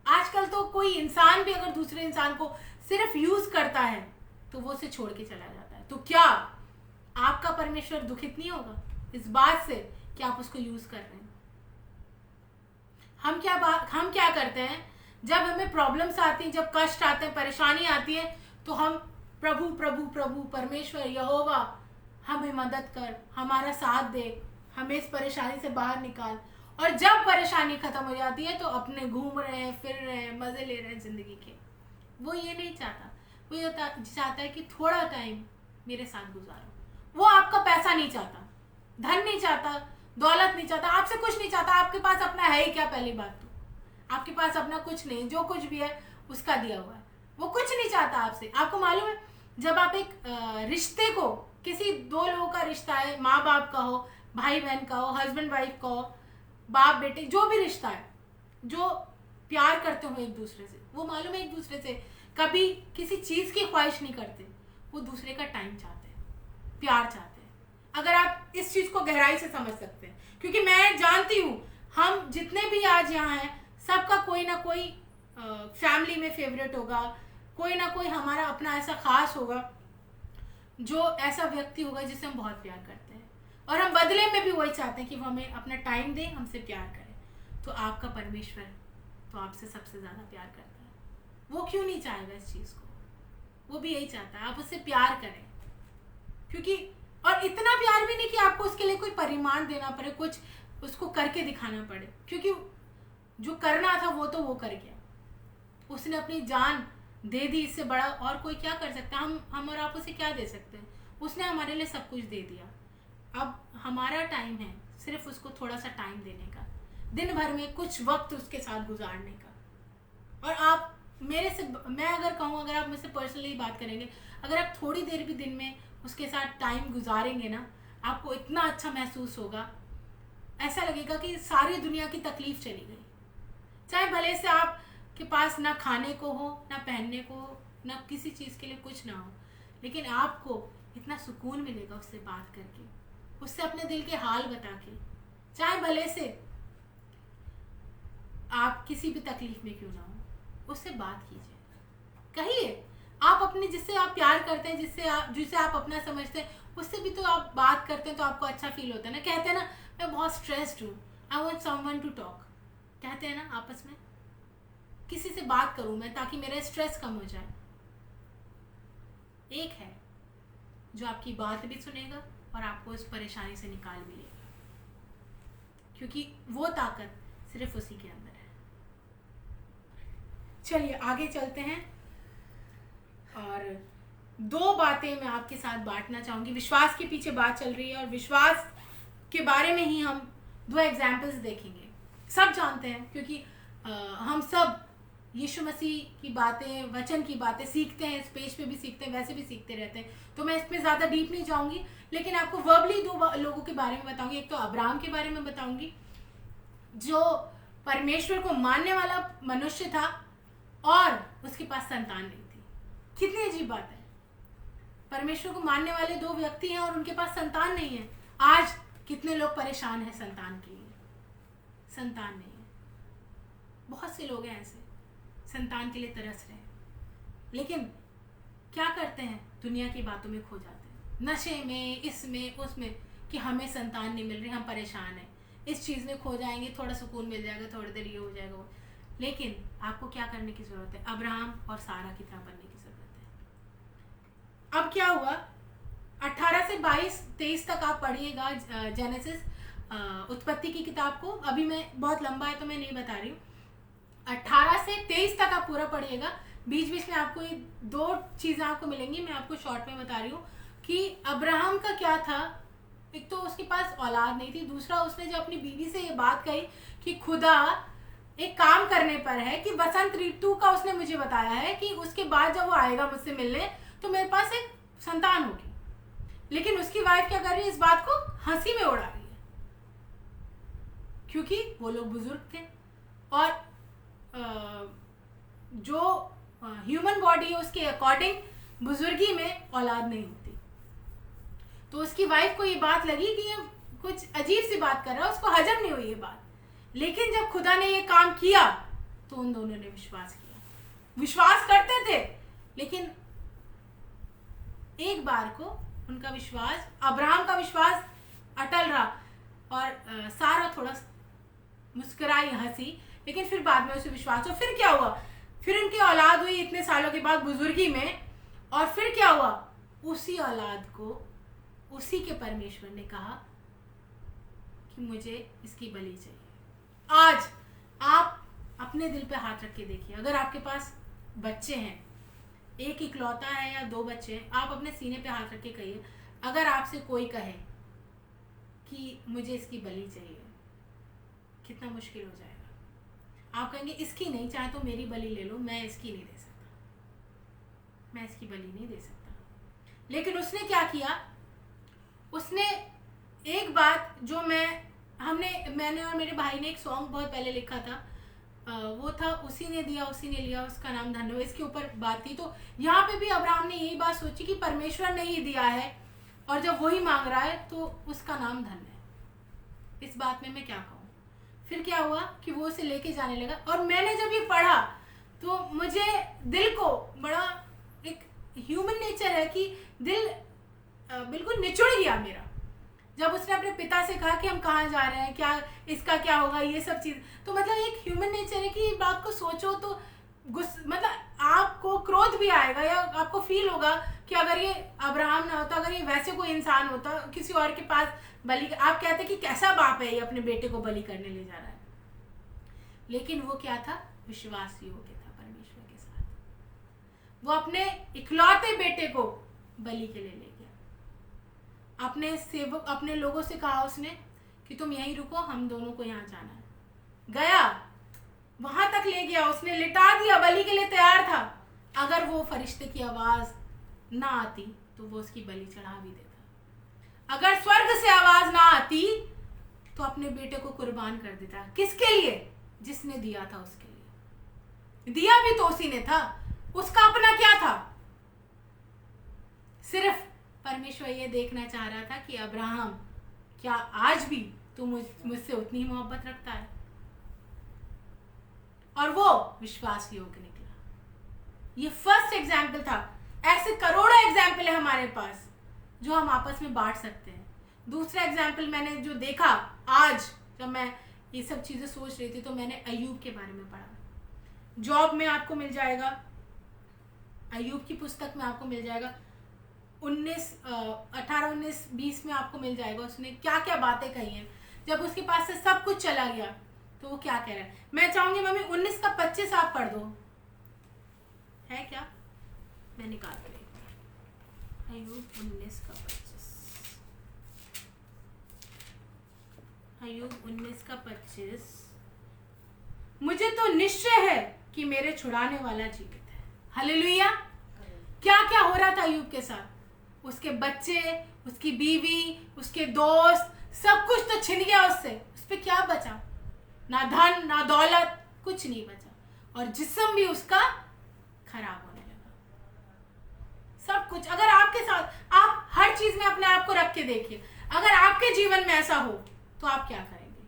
आजकल तो कोई इंसान भी अगर दूसरे इंसान को सिर्फ यूज करता है तो वो उसे छोड़ के चला जाता है। तो क्या आपका परमेश्वर दुखित नहीं होगा इस बात से कि आप उसको यूज कर रहे हैं? हम क्या करते हैं, जब हमें प्रॉब्लम्स आती हैं, जब कष्ट आते हैं, परेशानी आती है, तो हम प्रभु प्रभु प्रभु परमेश्वर यहोवा हमें मदद कर, हमारा साथ दे, हमें इस परेशानी से बाहर निकाल। और जब परेशानी खत्म हो जाती है तो अपने घूम रहे हैं, फिर रहे हैं, मजे ले रहे हैं जिंदगी के। वो ये नहीं चाहता, वो ये चाहता है कि थोड़ा टाइम मेरे साथ गुजारो। वो आपका पैसा नहीं चाहता, धन नहीं चाहता, दौलत नहीं चाहता, आपसे कुछ नहीं चाहता। आपके पास अपना है ही क्या? पहली बात तो आपके पास अपना कुछ नहीं, जो कुछ भी है उसका दिया हुआ है। वो कुछ नहीं चाहता आपसे। आपको मालूम है, जब आप एक रिश्ते को, किसी 2 लोगों का रिश्ता है, माँ बाप का हो, भाई बहन का हो, हस्बैंड वाइफ का हो, बाप बेटे, जो भी रिश्ता है, जो प्यार करते हो एक दूसरे से, वो मालूम है एक दूसरे से कभी किसी चीज की ख्वाहिश नहीं करते, वो दूसरे का टाइम चाहते हैं, प्यार चाहते हैं। अगर आप इस चीज को गहराई से समझ सकते हैं, क्योंकि मैं जानती हूँ हम जितने भी आज यहाँ हैं सबका कोई ना कोई फैमिली में फेवरेट होगा, कोई ना कोई हमारा अपना ऐसा खास होगा, जो ऐसा व्यक्ति होगा जिसे हम बहुत प्यार करते हैं, और हम बदले में भी वही चाहते हैं कि वो हमें अपना टाइम दे, हमसे प्यार करे। तो आपका परमेश्वर तो आपसे सबसे ज़्यादा प्यार करता है। वो क्यों नहीं चाहेगा इस चीज़ को? वो भी यही चाहता है आप उससे प्यार करें, क्योंकि और इतना प्यार भी नहीं कि आपको उसके लिए कोई परिमाण देना पड़े, कुछ उसको करके दिखाना पड़े, क्योंकि जो करना था वो तो वो कर गया, उसने अपनी जान दे दी। इससे बड़ा और कोई क्या कर सकता है? हम और आप उसे क्या दे सकते हैं? उसने हमारे लिए सब कुछ दे दिया। अब हमारा टाइम है सिर्फ उसको थोड़ा सा टाइम देने का, दिन भर में कुछ वक्त उसके साथ गुजारने का। और आप मेरे से, मैं अगर कहूँ, अगर आप मुझसे पर्सनली बात करेंगे, अगर आप थोड़ी देर भी दिन में उसके साथ टाइम गुजारेंगे ना, आपको इतना अच्छा महसूस होगा, ऐसा लगेगा कि सारी दुनिया की तकलीफ चली गई। चाहे भले से आप के पास ना खाने को हो, ना पहनने को हो, ना किसी चीज़ के लिए कुछ ना हो, लेकिन आपको इतना सुकून मिलेगा उससे बात करके, उससे अपने दिल के हाल बता के। चाहे भले से आप किसी भी तकलीफ में क्यों ना हो, उससे बात कीजिए, कहिए। आप अपने जिससे आप प्यार करते हैं, जिसे आप अपना समझते हैं, उससे भी तो आप बात करते हैं तो आपको अच्छा फील होता है ना। कहते हैं ना, मैं बहुत स्ट्रेस्ड हूँ, I want someone to talk, कहते हैं ना आपस में, किसी से बात करूँ मैं ताकि मेरा स्ट्रेस कम हो जाए। एक है जो आपकी बात भी सुनेगा और आपको इस परेशानी से निकाल भी लेगा, क्योंकि वो ताकत सिर्फ उसी के अंदर है। चलिए आगे चलते हैं, और दो बातें मैं आपके साथ बांटना चाहूँगी। विश्वास के पीछे बात चल रही है, और विश्वास के बारे में ही हम दो एग्जाम्पल्स देखेंगे। सब जानते हैं, क्योंकि हम सब यीशु मसीह की बातें, वचन की बातें सीखते हैं, इस पेज पे भी सीखते हैं, वैसे भी सीखते रहते हैं, तो मैं इसमें ज़्यादा डीप नहीं जाऊँगी, लेकिन आपको वर्बली दो लोगों के बारे में बताऊँगी। एक तो अब्राहम के बारे में बताऊँगी, जो परमेश्वर को मानने वाला मनुष्य था और उसके पास संतान नहीं थी। कितनी अजीब बात है, परमेश्वर को मानने वाले दो व्यक्ति हैं और उनके पास संतान नहीं है। आज कितने लोग परेशान हैं संतान के लिए, संतान नहीं है। बहुत से लोग हैं ऐसे, संतान के लिए तरस रहे हैं, लेकिन क्या करते हैं? दुनिया की बातों में खो जाते हैं, नशे में, इसमें उसमें, कि हमें संतान नहीं मिल रही, हम परेशान हैं, इस चीज़ में खो जाएंगे, थोड़ा सुकून मिल जाएगा, थोड़ी देर ये हो जाएगा वो। लेकिन आपको क्या करने की ज़रूरत है? अब्राहम और सारा की तरह बनने की ज़रूरत है। अब क्या हुआ? 18 से 22-23 तक आप पढ़िएगा जेनेसिस, उत्पत्ति की किताब को। अभी मैं बहुत लंबा है तो मैं नहीं बता रही हूँ। 18 से 23 तक आप पूरा पढ़िएगा। बीच बीच में आपको ये दो चीज़ें आपको मिलेंगी, मैं आपको शॉर्ट में बता रही हूँ कि अब्राहम का क्या था। एक तो उसके पास औलाद नहीं थी, दूसरा उसने जब अपनी बीवी से ये बात कही कि खुदा एक काम करने पर है कि बसंत ऋतु का उसने मुझे बताया है कि उसके बाद जब वो आएगा मुझसे मिलने तो मेरे पास एक संतान होगी, लेकिन उसकी वाइफ क्या कर रही है? इस बात को हंसी में उड़ा रही है, क्योंकि वो लोग बुजुर्ग थे और जो ह्यूमन बॉडी है उसके अकॉर्डिंग बुजुर्गी में औलाद नहीं होती। तो उसकी वाइफ को ये बात लगी कि ये कुछ अजीब सी बात कर रहा है, उसको हजम नहीं हुई ये बात। लेकिन जब खुदा ने ये काम किया तो उन दोनों ने विश्वास किया। विश्वास करते थे, लेकिन एक बार को उनका विश्वास, अब्राहम का विश्वास अटल रहा और सारा थोड़ा मुस्कुराई, हंसी, लेकिन फिर बाद में उसे विश्वास हुआ। फिर क्या हुआ? फिर उनकी औलाद हुई इतने सालों के बाद बुजुर्गी में, और फिर क्या हुआ? उसी औलाद को उसी के परमेश्वर ने कहा कि मुझे इसकी बलि चाहिए। आज आप अपने दिल पे हाथ रख के देखिए, अगर आपके पास बच्चे हैं, एक इकलौता है या दो बच्चे हैं, आप अपने सीने पे हाथ रख के कहिए, अगर आपसे कोई कहे कि मुझे इसकी बलि चाहिए, कितना मुश्किल हो जाएगा। आप कहेंगे इसकी नहीं, चाहे तो मेरी बलि ले लो, मैं इसकी नहीं दे सकता, मैं इसकी बलि नहीं दे सकता। लेकिन उसने क्या किया? उसने एक बात जो मैंने और मेरे भाई ने एक सॉन्ग बहुत पहले लिखा था, वो था उसी ने दिया उसी ने लिया, उसका नाम धन्य, इसके ऊपर बात थी। तो यहाँ पे भी अब्राहम ने यही बात सोची कि परमेश्वर ने ही दिया है और जब वही मांग रहा है तो उसका नाम धन है। इस बात में मैं क्या कहूँ। फिर क्या हुआ कि वो उसे लेके जाने लगा, और मैंने जब ये पढ़ा तो मुझे दिल को बड़ा, एक ह्यूमन नेचर है कि दिल बिल्कुल निचुड़ गया मेरा जब उसने अपने पिता से कहा कि हम कहाँ जा रहे हैं, क्या इसका क्या होगा, ये सब चीज़। तो मतलब एक ह्यूमन नेचर है कि बात को सोचो तो मतलब आपको क्रोध भी आएगा, या आपको फील होगा कि अगर ये अब्राहम ना होता, अगर ये वैसे कोई इंसान होता किसी और के पास बलि, आप कहते कि कैसा बाप है ये अपने बेटे को बलि करने ले जा रहा है। लेकिन वो क्या था, विश्वास योग्य था परमेश्वर के साथ। वो अपने इकलौते बेटे को बलि के लिए ले गया। अपने सेवक, अपने लोगों से कहा उसने कि तुम यहीं रुको, हम दोनों को यहाँ जाना है। गया, वहां तक ले गया, उसने लिटा दिया, बलि के लिए तैयार था। अगर वो फरिश्ते की आवाज ना आती तो वो उसकी बलि चढ़ा भी देता। अगर स्वर्ग से आवाज ना आती तो अपने बेटे को कुर्बान कर देता। किसके लिए? जिसने दिया था उसके लिए। दिया भी तो उसी ने था, उसका अपना क्या था। सिर्फ परमेश्वर ये देखना चाह रहा था कि अब्राहम, क्या आज भी तू मुझसे उतनी ही मोहब्बत रखता है? और वो विश्वास योग्य निकला। ये फर्स्ट एग्जाम्पल था। ऐसे करोड़ों एग्जाम्पल है हमारे पास जो हम आपस में बांट सकते हैं। दूसरा एग्जाम्पल मैंने जो देखा आज, जब मैं ये सब चीजें सोच रही थी, तो मैंने अय्यूब के बारे में पढ़ा। जॉब में आपको मिल जाएगा, अय्यूब की पुस्तक में आपको मिल जाएगा, 18, 19, 20 में आपको मिल जाएगा उसने क्या क्या बातें कही हैं। जब उसके पास से सब कुछ चला गया तो वो क्या कह रहा है। मैं चाहूंगी मम्मी 19 का 25 आप पढ़ दो, है क्या? मैं निकाल रही हूँ अय्यूब 19 का 25। अय्यूब 19 का 25। मुझे तो निश्चय है कि मेरे छुड़ाने वाला जीवित है। हालेलुया। क्या क्या हो रहा था अय्यूब के साथ? उसके बच्चे, उसकी बीवी, उसके दोस्त, सब कुछ तो छिन गया उससे। उस पे क्या बचा? ना धन, ना दौलत, कुछ नहीं बचा। और जिस्म भी उसका खराब होने लगा, सब कुछ। अगर आपके साथ, आप हर चीज में अपने आप को रख के देखिए, अगर आपके जीवन में ऐसा हो तो आप क्या करेंगे?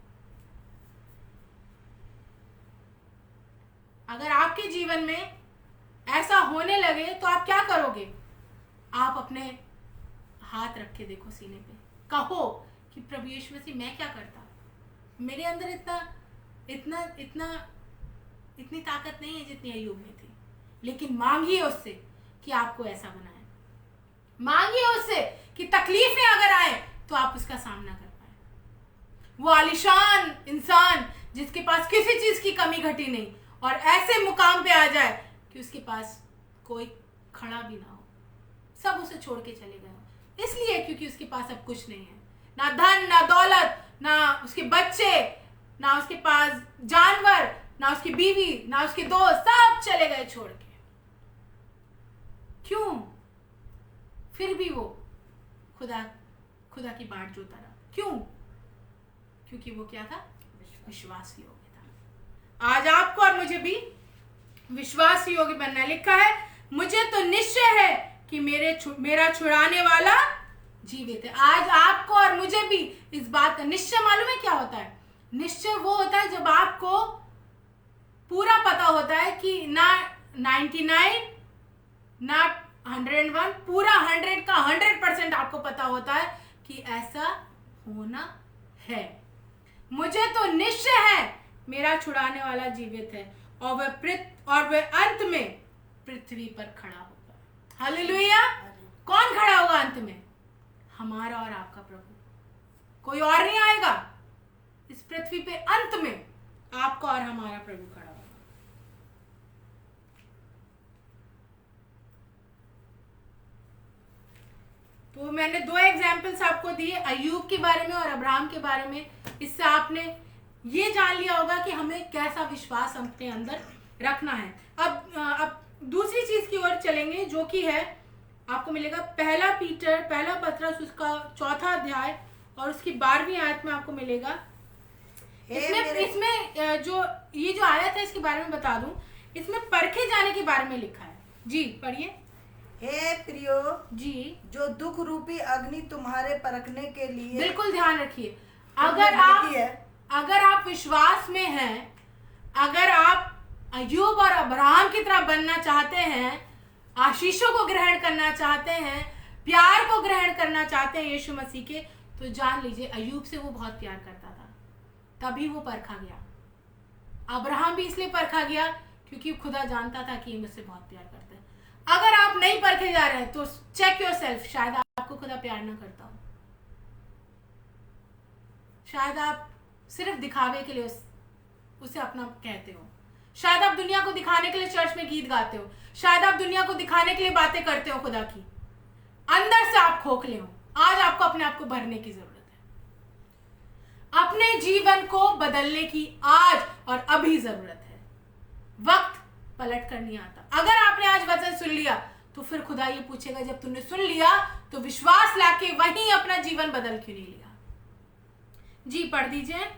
अगर आपके जीवन में ऐसा होने लगे तो आप क्या करोगे? आप अपने हाथ रख के देखो सीने पे, कहो कि प्रभु यीशु मसीह मैं क्या करता? मेरे अंदर इतनी ताकत नहीं है जितनी अय्यूब में थी। लेकिन मांगिए उससे कि आपको ऐसा बनाए। मांगिए उससे कि तकलीफें अगर आए तो आप उसका सामना कर पाए। वो आलिशान इंसान जिसके पास किसी चीज की कमी घटी नहीं, और ऐसे मुकाम पे आ जाए कि उसके पास कोई खड़ा भी ना हो, सब उसे छोड़ के चले गए। इसलिए क्योंकि उसके पास अब कुछ नहीं है, ना धन, ना दौलत, ना उसके बच्चे, ना उसके पास जानवर, ना उसकी बीवी, ना उसके दोस्त, सब चले गए छोड़ के। क्यों? फिर भी वो खुदा की बाट जोता रहा। क्यों? क्योंकि वो क्या था? विश्वास योग्य था। आज आपको और मुझे भी विश्वास योग्य बनना है। लिखा है, मुझे तो निश्चय है कि मेरा छुड़ाने वाला जीवित है। आज आपको और मुझे भी इस बात का निश्चय मालूम है क्या होता है? निश्चय वो होता है जब आपको पूरा पता होता है कि ना 99, ना 101, पूरा 100 का 100% आपको पता होता है कि ऐसा होना है। मुझे तो निश्चय है मेरा छुड़ाने वाला जीवित है, और वह अंत में पृथ्वी पर खड़ा होगा। हालेलुया। कौन खड़ा होगा अंत में? हमारा और आपका प्रभु। कोई और नहीं आएगा इस पृथ्वी पे। अंत में आपका और हमारा प्रभु खड़ा होगा। तो मैंने 2 एग्जाम्पल्स आपको दिए, अय्यूब के बारे में और अब्राहम के बारे में। इससे आपने ये जान लिया होगा कि हमें कैसा विश्वास अपने अंदर रखना है। अब दूसरी चीज की ओर चलेंगे, जो कि है आपको मिलेगा पहला पत्रस उसका 4था अध्याय और उसकी 12वीं आयत में आपको मिलेगा। इसमें जो आयत है इसके बारे में बता दूं, इसमें परखे जाने के बारे में लिखा है। जी पढ़िए। हे प्रियो, जी जो दुख रूपी अग्नि तुम्हारे परखने के लिए बिल्कुल ध्यान रखिए, है, अगर आप विश्वास में हैं, अगर आप अय्यूब और अब्राहम की तरह बनना चाहते हैं, आशीषों को ग्रहण करना चाहते हैं, प्यार को ग्रहण करना चाहते हैं यीशु मसीह के, तो जान लीजिए अय्यूब से वो बहुत प्यार करता था, तभी वो परखा गया। अब्राहम भी इसलिए परखा गया क्योंकि खुदा जानता था कि ये मुझसे बहुत प्यार करता है। अगर आप नहीं परखे जा रहे हैं तो चेक योरसेल्फ, शायद आपको खुदा प्यार ना करता हो, शायद आप सिर्फ दिखावे के लिए उसे अपना कहते हो, शायद आप दुनिया को दिखाने के लिए चर्च में गीत गाते हो, शायद आप दुनिया को दिखाने के लिए बातें करते हो खुदा की, अंदर से आप खोखले हो। आज आपको अपने आप को भरने की जरूरत है, अपने जीवन को बदलने की आज और अभी जरूरत है। वक्त पलट कर नहीं आता। अगर आपने आज वचन सुन लिया तो फिर खुदा ये पूछेगा, जब तुमने सुन लिया तो विश्वास लाके वहीं अपना जीवन बदल क्यों नहीं लिया। जी पढ़ दीजिए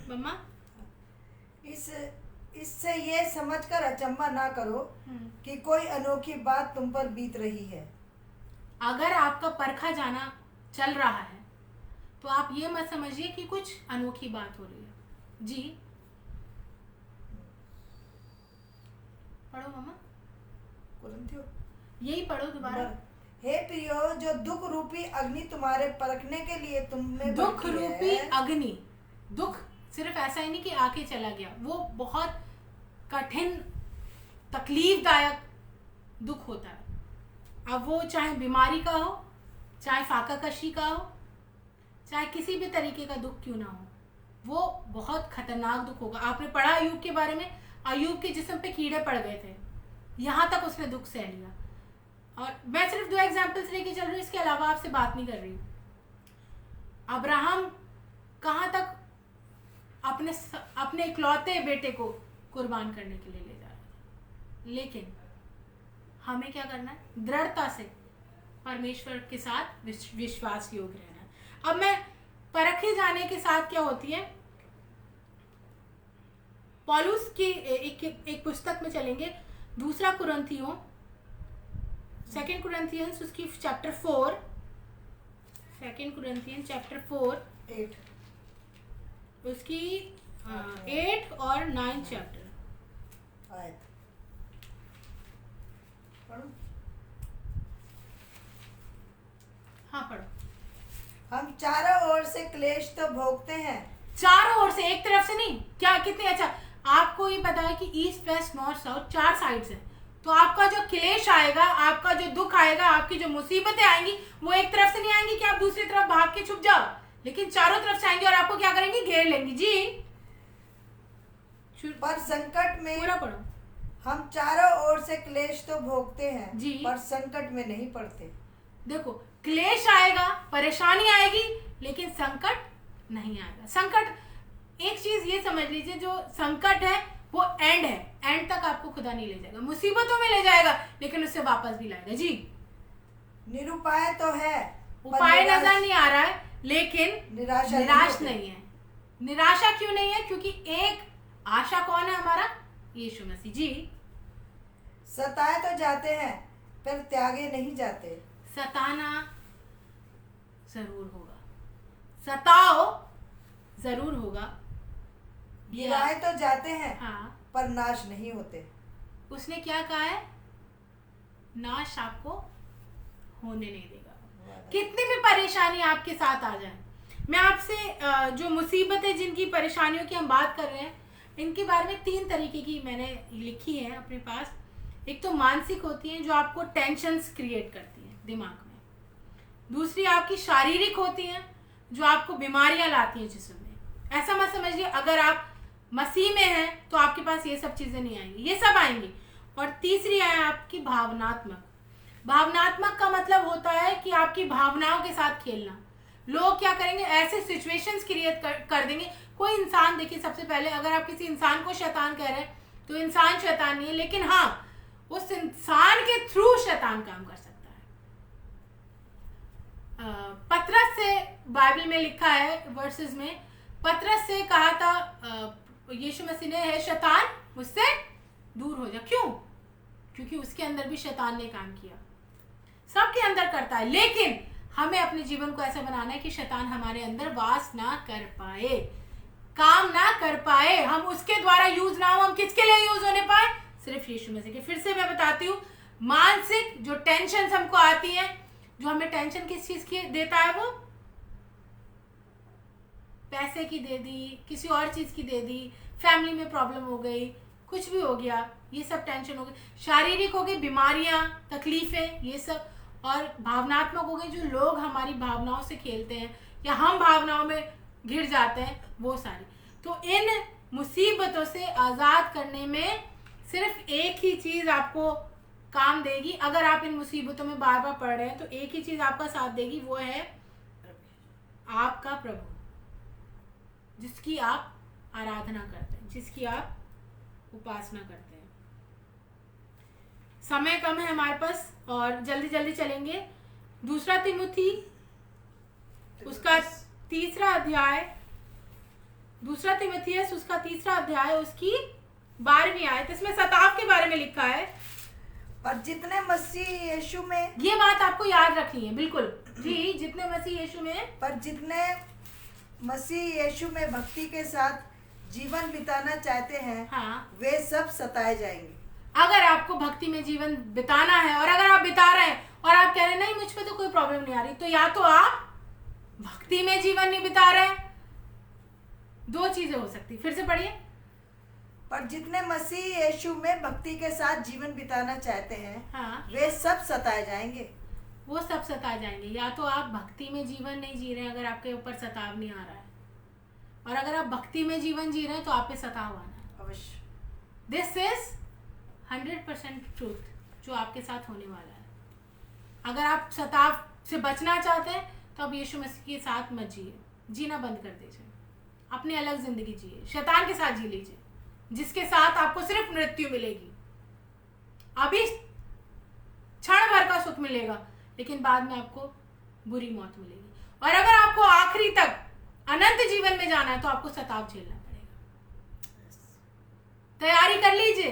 मम्मा। इससे ये समझकर अचंभा ना करो कि कोई अनोखी बात तुम पर बीत रही है। अगर आपका परखा जाना चल रहा है तो आप ये मत समझिए कि कुछ अनोखी बात हो रही है। जी पढ़ो मम्मा, कुरिन्थियों यही पढ़ो दोबारा। हे प्रियो, जो दुख रूपी अग्नि तुम्हारे परखने के लिए तुम्हें दुख रूपी अग्नि, दुख सिर्फ ऐसा ही नहीं कि आके चला गया, वो बहुत कठिन तकलीफदायक दुख होता है। अब वो चाहे बीमारी का हो, चाहे फाका कशी का हो, चाहे किसी भी तरीके का दुख क्यों ना हो, वो बहुत खतरनाक दुख होगा। आपने पढ़ा अय्यूब के बारे में, अय्यूब के जिस्म पे कीड़े पड़ गए थे, यहाँ तक उसने दुख सह लिया। और मैं सिर्फ 2 एग्जाम्पल्स लेके चल रही हूँ, इसके अलावा आपसे बात नहीं कर रही हूँ। अब्राहम कहाँ तक अपने इकलौते बेटे को कुर्बान करने के लिए ले जा रहा था, लेकिन हमें क्या करना है, दृढ़ता से परमेश्वर के साथ विश्वास योग्य रहना है। अब मैं परखे जाने के साथ क्या होती है, पौलुस की एक पुस्तक में चलेंगे, 2 कुरिन्थियों, 2 कुरिन्थियंस, उसकी चैप्टर 4, 2 कुरिन्थियन चैप्टर 4, 8 उसकी 8 और 9 चैप्टर। आयत पढ़ो। हाँ पढ़ो। हम चारों ओर से क्लेश तो भोगते हैं। चारों ओर से, एक तरफ से नहीं, क्या कितने अच्छा आपको ये पता है कि east west north south 4 sides हैं, तो आपका जो क्लेश आएगा, आपका जो दुख आएगा, आपकी जो मुसीबतें आएंगी, वो एक तरफ से नहीं आएंगी कि आप दूसरी तरफ भाग के छुप जाओ, लेकिन चारों तरफ से आएंगी और आपको क्या करेंगी, घेर लेंगी। जी पर संकट में पूरा पढ़ो। हम चारों ओर से क्लेश तो भोगते हैं जी, पर संकट में नहीं पड़ते। देखो क्लेश आएगा, परेशानी आएगी, लेकिन संकट नहीं आएगा। संकट, एक चीज ये समझ लीजिए, जो संकट है वो एंड है, एंड तक आपको खुदा नहीं ले जाएगा, मुसीबतों में ले जाएगा, लेकिन उससे वापस भी लाएगा। जी निरुपाय तो है, उपाय नजर नहीं आ रहा है, लेकिन निराश नहीं है। निराशा क्यों नहीं है, क्योंकि एक आशा कौन है हमारा, यीशु मसीह। जी सताए तो जाते हैं पर त्यागे नहीं जाते। सताना जरूर होगा, सताओ जरूर होगा, गिराए तो जाते हैं हाँ, पर नाश नहीं होते। उसने क्या कहा है, नाश आपको होने नहीं देगा। कितनी भी परेशानी आपके साथ आ जाए, मैं आपसे जो मुसीबतें, जिनकी परेशानियों की हम बात कर रहे हैं, इनके बारे में 3 तरीके की मैंने लिखी है अपने पास। एक तो मानसिक होती है, जो आपको टेंशन्स क्रिएट करती है दिमाग में। दूसरी आपकी शारीरिक होती हैं, जो आपको बीमारियां लाती हैं जिस्म में। ऐसा मत समझिए अगर आप मसीह में हैं तो आपके पास ये सब चीजें नहीं आएंगी, ये सब आएंगी। और तीसरी है आपकी भावनात्मक। भावनात्मक का मतलब होता है कि आपकी भावनाओं के साथ खेलना। लोग क्या करेंगे, ऐसे सिचुएशंस क्रिएट कर देंगे। कोई इंसान, देखिए सबसे पहले अगर आप किसी इंसान को शैतान कह रहे हैं तो इंसान शैतान नहीं है, लेकिन हाँ उस इंसान के थ्रू शैतान काम कर सकता है। पतरस से बाइबल में लिखा है वर्सेस में, पतरस से कहा था यीशु मसीह ने, है शैतान मुझसे दूर हो जा। क्यों? क्योंकि उसके अंदर भी शैतान ने काम किया, सबके अंदर करता है, लेकिन हमें अपने जीवन को ऐसा बनाना है कि शैतान हमारे अंदर वास ना कर पाए, काम ना कर पाए, हम उसके द्वारा यूज ना हो। हम किसके लिए यूज होने पाए? सिर्फ यीशु मसीह के। फिर से मैं बताती हूँ, मानसिक जो टेंशन हमको आती है, जो हमें टेंशन किस चीज की देता है, वो पैसे की दे दी, किसी और चीज की दे दी, फैमिली में प्रॉब्लम हो गई, कुछ भी हो गया, ये सब टेंशन हो गई। शारीरिक हो गई बीमारियां, तकलीफें, ये सब। और भावनात्मक हो गई, जो लोग हमारी भावनाओं से खेलते हैं या हम भावनाओं में घिर जाते हैं, वो सारी। तो इन मुसीबतों से आज़ाद करने में सिर्फ एक ही चीज़ आपको काम देगी। अगर आप इन मुसीबतों में बार बार पड़ रहे हैं तो एक ही चीज़ आपका साथ देगी, वो है आपका प्रभु, जिसकी आप आराधना करते हैं, जिसकी आप उपासना करते हैं। समय कम है हमारे पास और जल्दी जल्दी चलेंगे। दूसरा तिमुथी उसका तीसरा अध्याय, दूसरा तिमुथियुस उसका तीसरा अध्याय, उसकी 12वीं आयत, इसमें सताव के बारे में लिखा है। और जितने मसीह यीशु में, ये बात आपको याद रखनी है, बिल्कुल जी, जितने मसीह यीशु में, पर जितने मसीह यीशु में भक्ति के साथ जीवन बिताना चाहते हैं, हाँ, वे सब सताए जाएंगे। अगर आपको भक्ति में जीवन बिताना है और अगर आप बिता रहे हैं और आप कह रहे हैं नहीं मुझ पे तो कोई प्रॉब्लम नहीं आ रही, तो या तो आप भक्ति में जीवन नहीं बिता रहे, दो चीजें हो सकती। फिर से पढ़िए। पर जितने मसीह यीशु में भक्ति के साथ जीवन बिताना चाहते हैं, हाँ, वे सब सताए जाएंगे। वो सब सताए जाएंगे। या तो आप भक्ति में जीवन नहीं जी रहे हैं, अगर आपके ऊपर सताव नहीं आ रहा है, और अगर आप भक्ति में जीवन जी रहे हैं तो आप पे सताव आना है अवश्य। दिस इज 100% ट्रूथ जो आपके साथ होने वाला है। अगर आप सताव से बचना चाहते हैं तो आप यीशु मसीह के साथ मत जिए, जीना बंद कर दीजिए, अपनी अलग जिंदगी जिए, शैतान के साथ जी लीजिए, जिसके साथ आपको सिर्फ मृत्यु मिलेगी। अभी क्षण भर का सुख मिलेगा, लेकिन बाद में आपको बुरी मौत मिलेगी। और अगर आपको आखिरी तक अनंत जीवन में जाना है तो आपको सताव झेलना पड़ेगा। तैयारी कर लीजिए।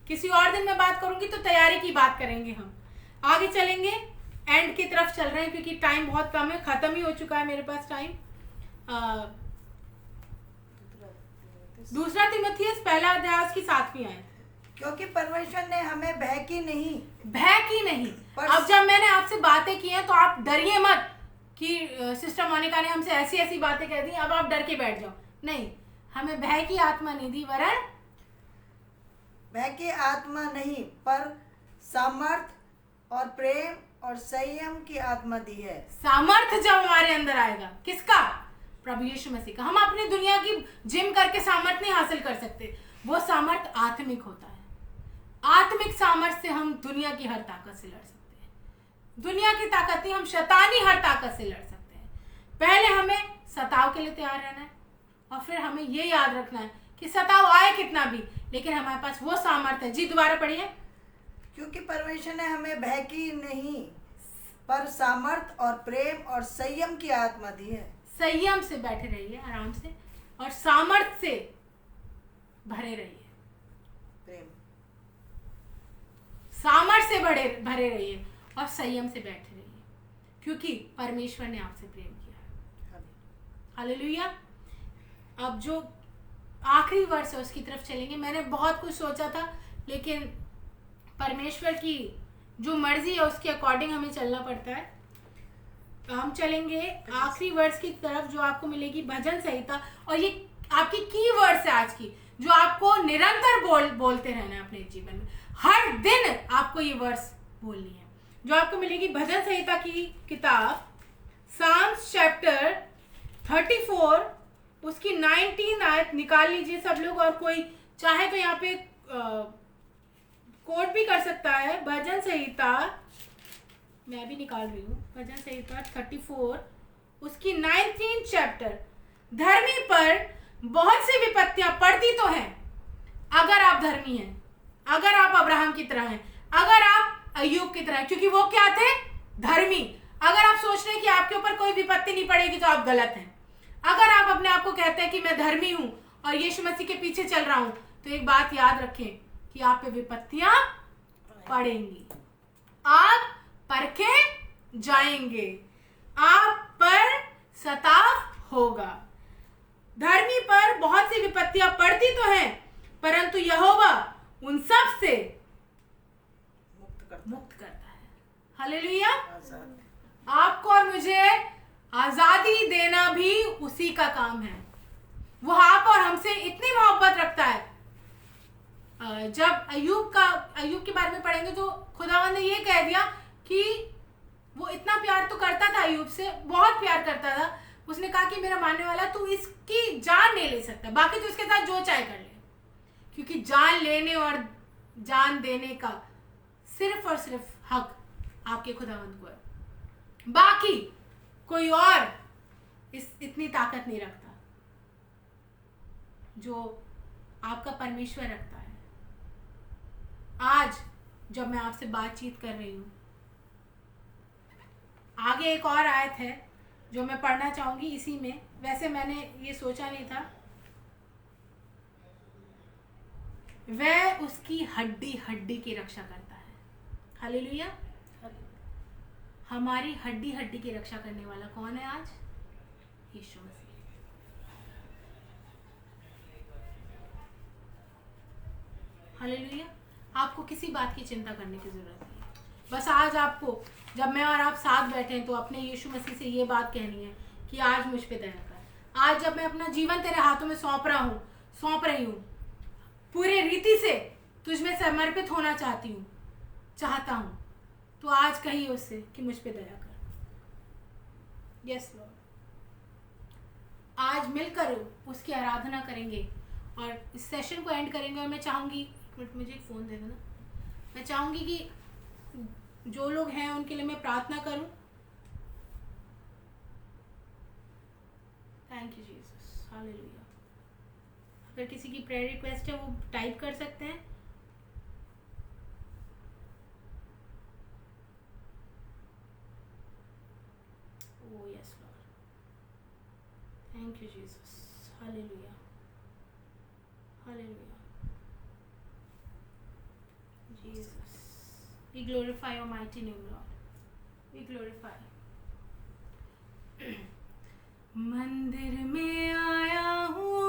किसी और दिन मैं बात करूंगी तो तैयारी की बात करेंगे। हम आगे चलेंगे, एंड की तरफ चल रहे हैं क्योंकि टाइम बहुत कम है, खत्म ही हो चुका है मेरे पास टाइम। दूसरा तिमुथियुस पहला अध्याय की 7वीं आयत। क्योंकि परमेश्वर ने हमें भय की नहीं, अब जब मैंने आपसे बातें की हैं तो आप डरिए मत कि सिस्टर मोनिका ने हमसे ऐसी ऐसी बातें कह दी, अब आप डर के बैठ जाओ। नहीं, हमें भय की आत्मा नहीं दी, वरन भय की आत्मा नहीं, पर सामर्थ और प्रेम और संयम की आत्मा दी है। सामर्थ जब हमारे अंदर आएगा, किसका? प्रभु यीशु मसीह का। हम अपनी दुनिया की जिम करके सामर्थ नहीं हासिल कर सकते, वो सामर्थ आत्मिक होता है। आत्मिक सामर्थ से हम दुनिया की हर ताकत से लड़ सकते हैं। दुनिया की ताकत नहीं, हम शैतानी हर ताकत से लड़ सकते हैं। पहले हमें सताव के लिए तैयार रहना है और फिर हमें ये याद रखना है कि सताव आए कितना भी, लेकिन हमारे पास वो सामर्थ है। जी दोबारा पढ़िए। क्योंकि परमेश्वर ने हमें भय की नहीं, पर सामर्थ और प्रेम और संयम की आत्मा दी है। संयम से बैठे रहिए आराम से, और सामर्थ से भरे रहिए। प्रेम, सामर्थ से भरे रहिए और संयम से बैठे रहिए, क्योंकि परमेश्वर ने आपसे प्रेम किया है। हालेलुया। अब जो आखिरी वर्ष है उसकी तरफ चलेंगे। मैंने बहुत कुछ सोचा था, लेकिन परमेश्वर की जो मर्जी है उसके अकॉर्डिंग हमें चलना पड़ता है। तो हम चलेंगे आखिरी वर्ष की तरफ, जो आपको मिलेगी भजन संहिता। और ये आपकी की वर्ड्स है आज की, जो आपको निरंतर बोलते रहना है अपने जीवन में। हर दिन आपको ये वर्ड्स बोलनी है, जो आपको मिलेगी भजन संहिता की किताब, साम्स चैप्टर 34 उसकी 19 आयत निकाल लीजिए सब लोग, और कोई चाहे तो यहाँ पे कोट भी कर सकता है। भजन संहिता मैं भी निकाल रही हूँ, भजन संहिता 34 उसकी 19 चैप्टर। धर्मी पर बहुत सी विपत्तियां पड़ती तो हैं, अगर आप धर्मी हैं, अगर आप अब्राहम की तरह हैं, अगर आप अय्यूब की तरह हैं, क्योंकि वो क्या थे? धर्मी। अगर आप सोच रहे हैं कि आपके ऊपर कोई विपत्ति नहीं पड़ेगी तो आप गलत हैं। अगर आप अपने आप को कहते हैं कि मैं धर्मी हूं और यीशु मसीह के पीछे चल रहा हूं, तो एक बात याद रखें कि आप पे विपत्तियां पड़ेंगी, आप परखे जाएंगे, आप पर सताव होगा। धर्मी पर बहुत सी विपत्तियां पड़ती तो हैं, परंतु यहोवा उन सब से मुक्त करता है। हालेलुया। आपको और मुझे आजादी देना भी उसी का काम है। वो आप और हमसे इतनी मोहब्बत रखता है। जब अय्यूब के बारे में पढ़ेंगे तो खुदावंद ने ये कह दिया कि वो इतना प्यार तो करता था, अय्यूब से बहुत प्यार करता था। उसने कहा कि मेरा मानने वाला तू इसकी जान नहीं ले सकता, बाकी तू इसके साथ जो चाहे कर ले, क्योंकि जान लेने और जान देने का सिर्फ और सिर्फ हक आपके खुदावंद को है। बाकी कोई और इतनी ताकत नहीं रखता जो आपका परमेश्वर रखता है। आज जब मैं आपसे बातचीत कर रही हूं, आगे एक और आयत है जो मैं पढ़ना चाहूंगी इसी में। वैसे मैंने ये सोचा नहीं था। वह उसकी हड्डी हड्डी की रक्षा करता है। हालेलुया। हमारी हड्डी हड्डी की रक्षा करने वाला कौन है आज? यीशु मसीह। हालेलुया। आपको किसी बात की चिंता करने की जरूरत नहीं है। बस आज आपको, जब मैं और आप साथ बैठे हैं, तो अपने यीशु मसीह से ये बात कहनी है कि आज मुझ पे दया कर। आज जब मैं अपना जीवन तेरे हाथों में सौंप रही हूँ, पूरे रीति से तुझ में समर्पित होना चाहता हूँ, तो आज कहिए उससे कि मुझ पे दया कर। Yes Lord. आज मिलकर उसकी आराधना करेंगे और इस सेशन को एंड करेंगे। और मैं चाहूँगी, एक मिनट मुझे एक फ़ोन दे देना। मैं चाहूँगी कि जो लोग हैं उनके लिए मैं प्रार्थना करूं। Thank you Jesus. हालेलुया। अगर किसी की प्रेयर रिक्वेस्ट है वो टाइप कर सकते हैं। Oh yes Lord, thank you Jesus. Hallelujah, hallelujah. Jesus, we glorify your mighty name, Lord. We glorify. मंदिर में आया हूँ,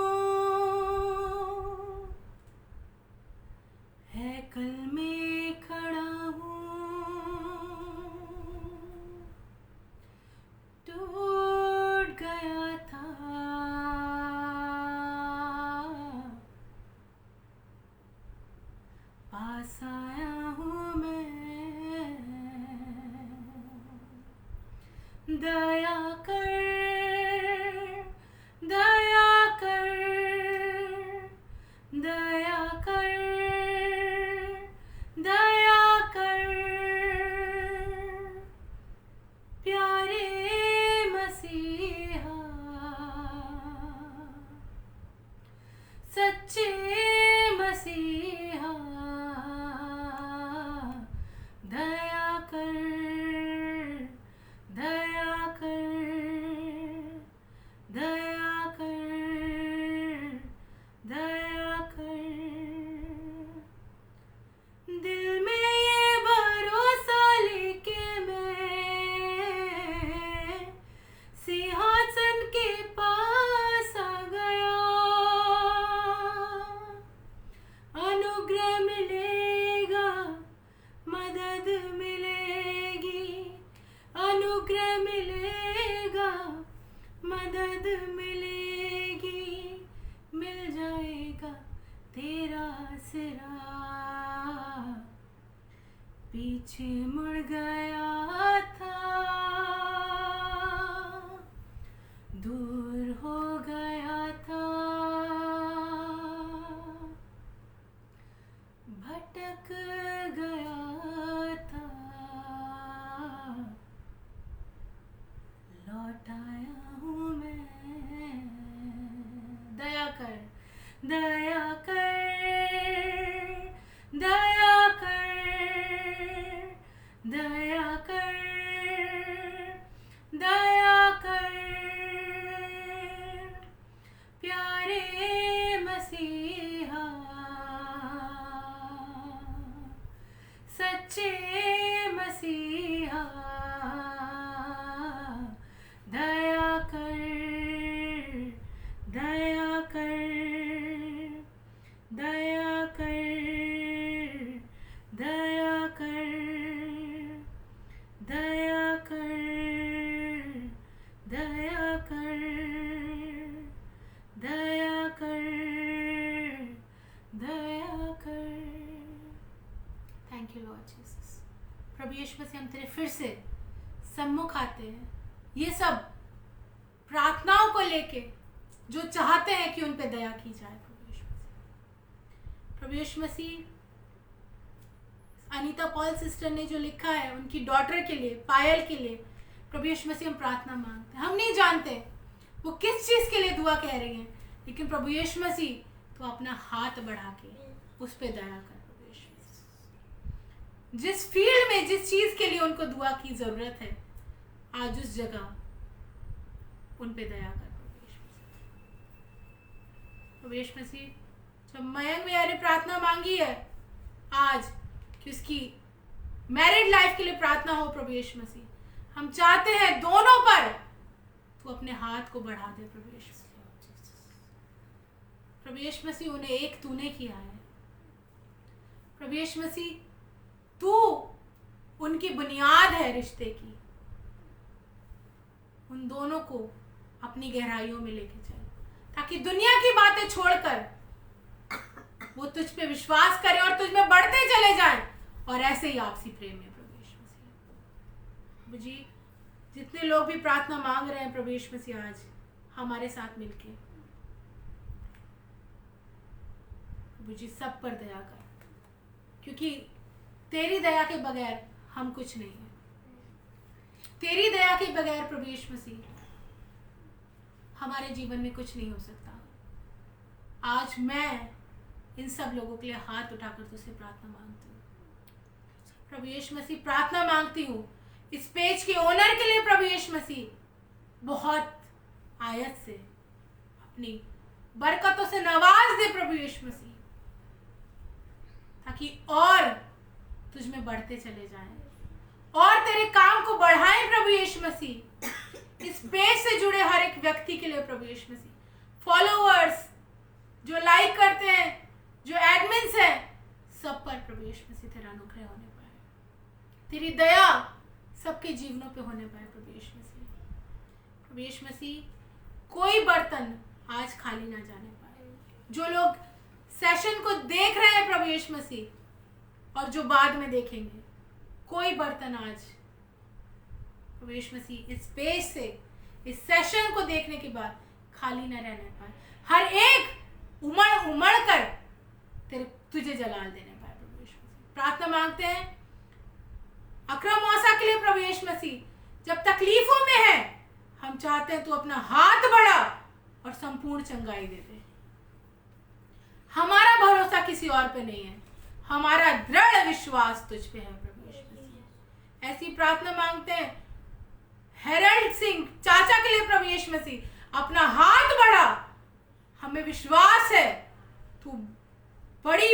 हैकल में खड़ा हूँ, टूट गया था पास आया हूँ मैं। दया कर, दया कर, दया कर, दया कर, प्यारे मसीहा, सच्चे मसीहा, दया कर, दया कर, दया कर, दया कर। दिल में ये भरोसा लेके मैं सिंहासन के पास आ गया। अनुग्रह मिलेगा, मदद मिलेगी, अनुग्रह मिलेगा, मदद मिलेगी, मिल जाएगा तेरा आसरा। पीछे मुड़ गया था, दूर हो गया था, भटक गया था, लौट आया हूँ मैं। दया कर, दया कर, दया कर, दया कर, दया कर, प्यारे मसीहा, सिखाते हैं, ये सब प्रार्थनाओं को लेके जो चाहते हैं कि उन पे दया की जाए। प्रभु यीशु मसीह, अनीता पॉल सिस्टर ने जो लिखा है उनकी डॉटर के लिए, पायल के लिए, प्रभु यीशु मसीह हम प्रार्थना मांगते हैं। हम नहीं जानते वो किस चीज के लिए दुआ कह रही हैं, लेकिन प्रभु यीशु मसीह तो अपना हाथ बढ़ा के उस पे दया कर। प्रभु यीशु मसीह जिस फील्ड में, जिस चीज के लिए उनको दुआ की जरूरत है, आज उस जगह उन पे दया कर। प्रभु यीशु मसीह, जब मयंक भैया ने प्रार्थना मांगी है आज कि उसकी मैरिड लाइफ के लिए प्रार्थना हो, प्रभु यीशु मसीह हम चाहते हैं दोनों पर तू अपने हाथ को बढ़ा दे। प्रभु यीशु मसीह, प्रभु यीशु मसीह उन्हें एक तूने किया है। प्रभु यीशु मसीह तू उनकी बुनियाद है रिश्ते की। उन दोनों को अपनी गहराइयों में लेके चल, ताकि दुनिया की बातें छोड़कर वो तुझ पे विश्वास करें और तुझ में बढ़ते चले जाएं, और ऐसे ही आपसी प्रेम में। प्रभु यीशु मसीह, प्रभु जी जितने लोग भी प्रार्थना मांग रहे हैं प्रभु यीशु मसीह, आज हमारे साथ मिलके प्रभु जी सब पर दया कर, क्योंकि तेरी दया के बगैर हम कुछ नहीं है। तेरी दया के बगैर प्रभु यीशु मसीह हमारे जीवन में कुछ नहीं हो सकता। आज मैं इन सब लोगों के लिए हाथ उठाकर तुझसे प्रार्थना मांगती हूँ। प्रभु यीशु मसीह प्रार्थना मांगती हूँ इस पेज के ओनर के लिए। प्रभु यीशु मसीह बहुत आयत से अपनी बरकतों से नवाज दे प्रभु यीशु मसीह, ताकि और तुझ में बढ़ते चले जाएं और तेरे काम को बढ़ाएं। प्रभु यीशु मसीह इस पेज से जुड़े हर एक व्यक्ति के लिए प्रभु यीशु मसीह, फॉलोअर्स जो लाइक करते हैं, जो एडमिन्स हैं, सब पर प्रभु यीशु मसीह तेरा अनुग्रह होने पाए, तेरी दया सबके जीवनों पे होने पाए। प्रभु यीशु मसीह, प्रभु यीशु मसीह कोई बर्तन आज खाली ना जाने पाए। जो लोग सेशन को देख रहे हैं प्रभु यीशु मसीह और जो बाद में देखेंगे, कोई बर्तन आज प्रभु यीशु मसीह इस पेज से, इस सेशन को देखने के बाद खाली ना रहने पाए। हर एक उमड़ कर तुझे जलाल देने पाए। प्रभु यीशु मसीह प्रार्थना मांगते हैं अकरम मौसा के लिए। प्रभु यीशु मसीह जब तकलीफों में है, हम चाहते हैं तू अपना हाथ बढ़ा और संपूर्ण चंगाई दे दे। हमारा भरोसा किसी और पे नहीं है, हमारा दृढ़ विश्वास तुझ पे है। प्रभु यीशु मसीह ऐसी प्रार्थना मांगते हैं हेरल्ड सिंह चाचा के लिए। प्रभु यीशु मसीह अपना हाथ बढ़ा, हमें विश्वास है तू बड़ी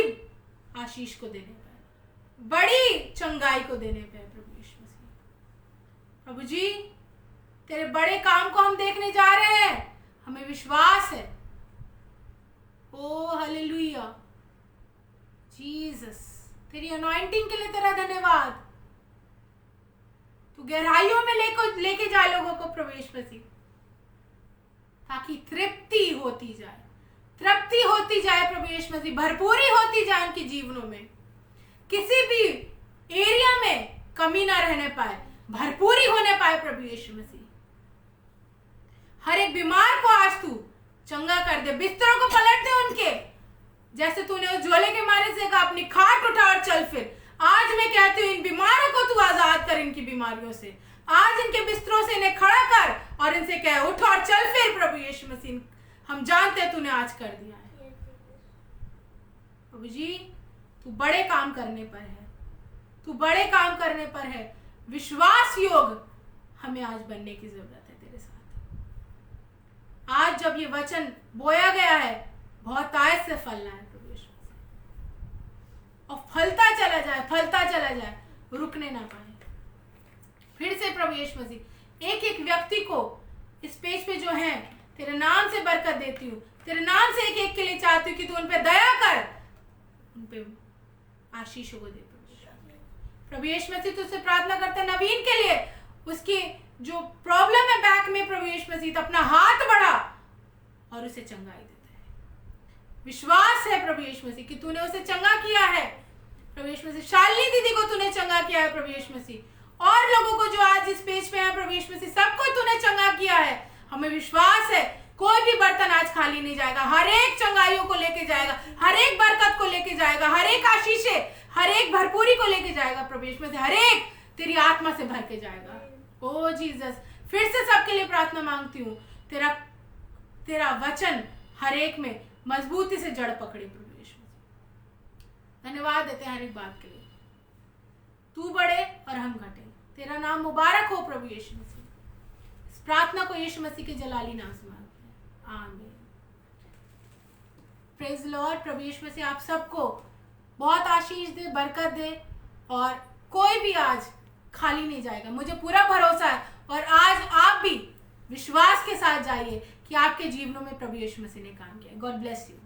आशीष को देने पे, बड़ी चंगाई को देने पे। प्रभु यीशु मसीह, प्रभु जी तेरे बड़े काम को हम देखने जा रहे हैं, हमें विश्वास है। ओ हालेलुया जीसस, तेरी अनॉइंटिंग के लिए तेरा धन्यवाद। तू गहराइयों में लेके जाए लोगों को प्रभु यीशु मसीह, ताकि तृप्ति होती जाए, तृप्ति होती जाए प्रभु यीशु मसीह, भरपूरी होती जाए उनके जीवनों में, किसी भी एरिया में कमी ना रहने पाए, भरपूरी होने पाए। प्रभु यीशु मसीह हर एक बीमार को आज तू चंगा कर दे, बिस्तरों को पलट दे उनके, जैसे तूने उस झोले के मारे से कहा अपनी खाट उठा और चल फिर। आज मैं कहती हूँ इन बीमारों को तू आजाद कर इनकी बीमारियों से, आज इनके बिस्तरों से इन्हें खड़ा कर और इनसे कह उठ और चल फिर। प्रभु यीशु मसीह हम जानते हैं तूने आज कर दिया है। प्रभु जी तू बड़े काम करने पर है, तू बड़े काम करने पर है। विश्वास योग हमें आज बनने की जरूरत है तेरे साथ। आज जब ये वचन बोया गया है, बहुत आयत से फलना है प्रभु यीशु मसीह, और फलता चला जाए, फलता चला जाए, रुकने ना पाए। फिर से प्रभु यीशु मसीह एक एक व्यक्ति को इस पेज पे जो है तेरे नाम से बरकत देती हूँ, तेरे नाम से एक एक के लिए चाहती हूँ कि तू उन पे दया कर, उन पे आशीषों को दे। प्रभु यीशु मसीह तुझसे प्रार्थना करते हैं नवीन के लिए, उसकी जो प्रॉब्लम है बैक में, प्रभु यीशु मसीह अपना हाथ बढ़ा और उसे चंगाई देता है। विश्वास है प्रभु यीशु मसीह कि तूने उसे चंगा किया है। प्रभु यीशु मसीह शालिनी दीदी को तूने चंगा किया है प्रभु यीशु मसीह, और लोगों को जो आज इस पेज पे है प्रभु यीशु मसीह, सबको तूने चंगा किया है। हमें विश्वास है कोई भी बर्तन आज खाली नहीं जाएगा, हर एक चंगाइयों को लेके जाएगा, हर एक बरकत को लेके जाएगा, हर एक आशीषें, हर एक भरपूरी को लेके जाएगा प्रभु यीशु मसीह, हर एक तेरी आत्मा से भर के जाएगा। ओ जीसस, फिर से सबके लिए प्रार्थना मांगती हूँ, तेरा वचन हर एक में मजबूती से जड़ पकड़े प्रभु यीशु मसीह। धन्यवाद देते हैं हर एक बात के लिए। तू बढ़े और हम घटे। तेरा नाम मुबारक हो प्रभु यीशु मसीह। इस प्रार्थना को यीशु मसीह के जलाली नाम से मांगते हैं, आमीन। Praise Lord. प्रभु यीशु मसीह आप सबको बहुत आशीष दे, बरकत दे, और कोई भी आज खाली नहीं जाएगा, मुझे पूरा भरोसा है। और आज आप भी विश्वास के साथ जाइए कि आपके जीवनों में प्रभु यीशु मसीह ने काम किया। God bless you.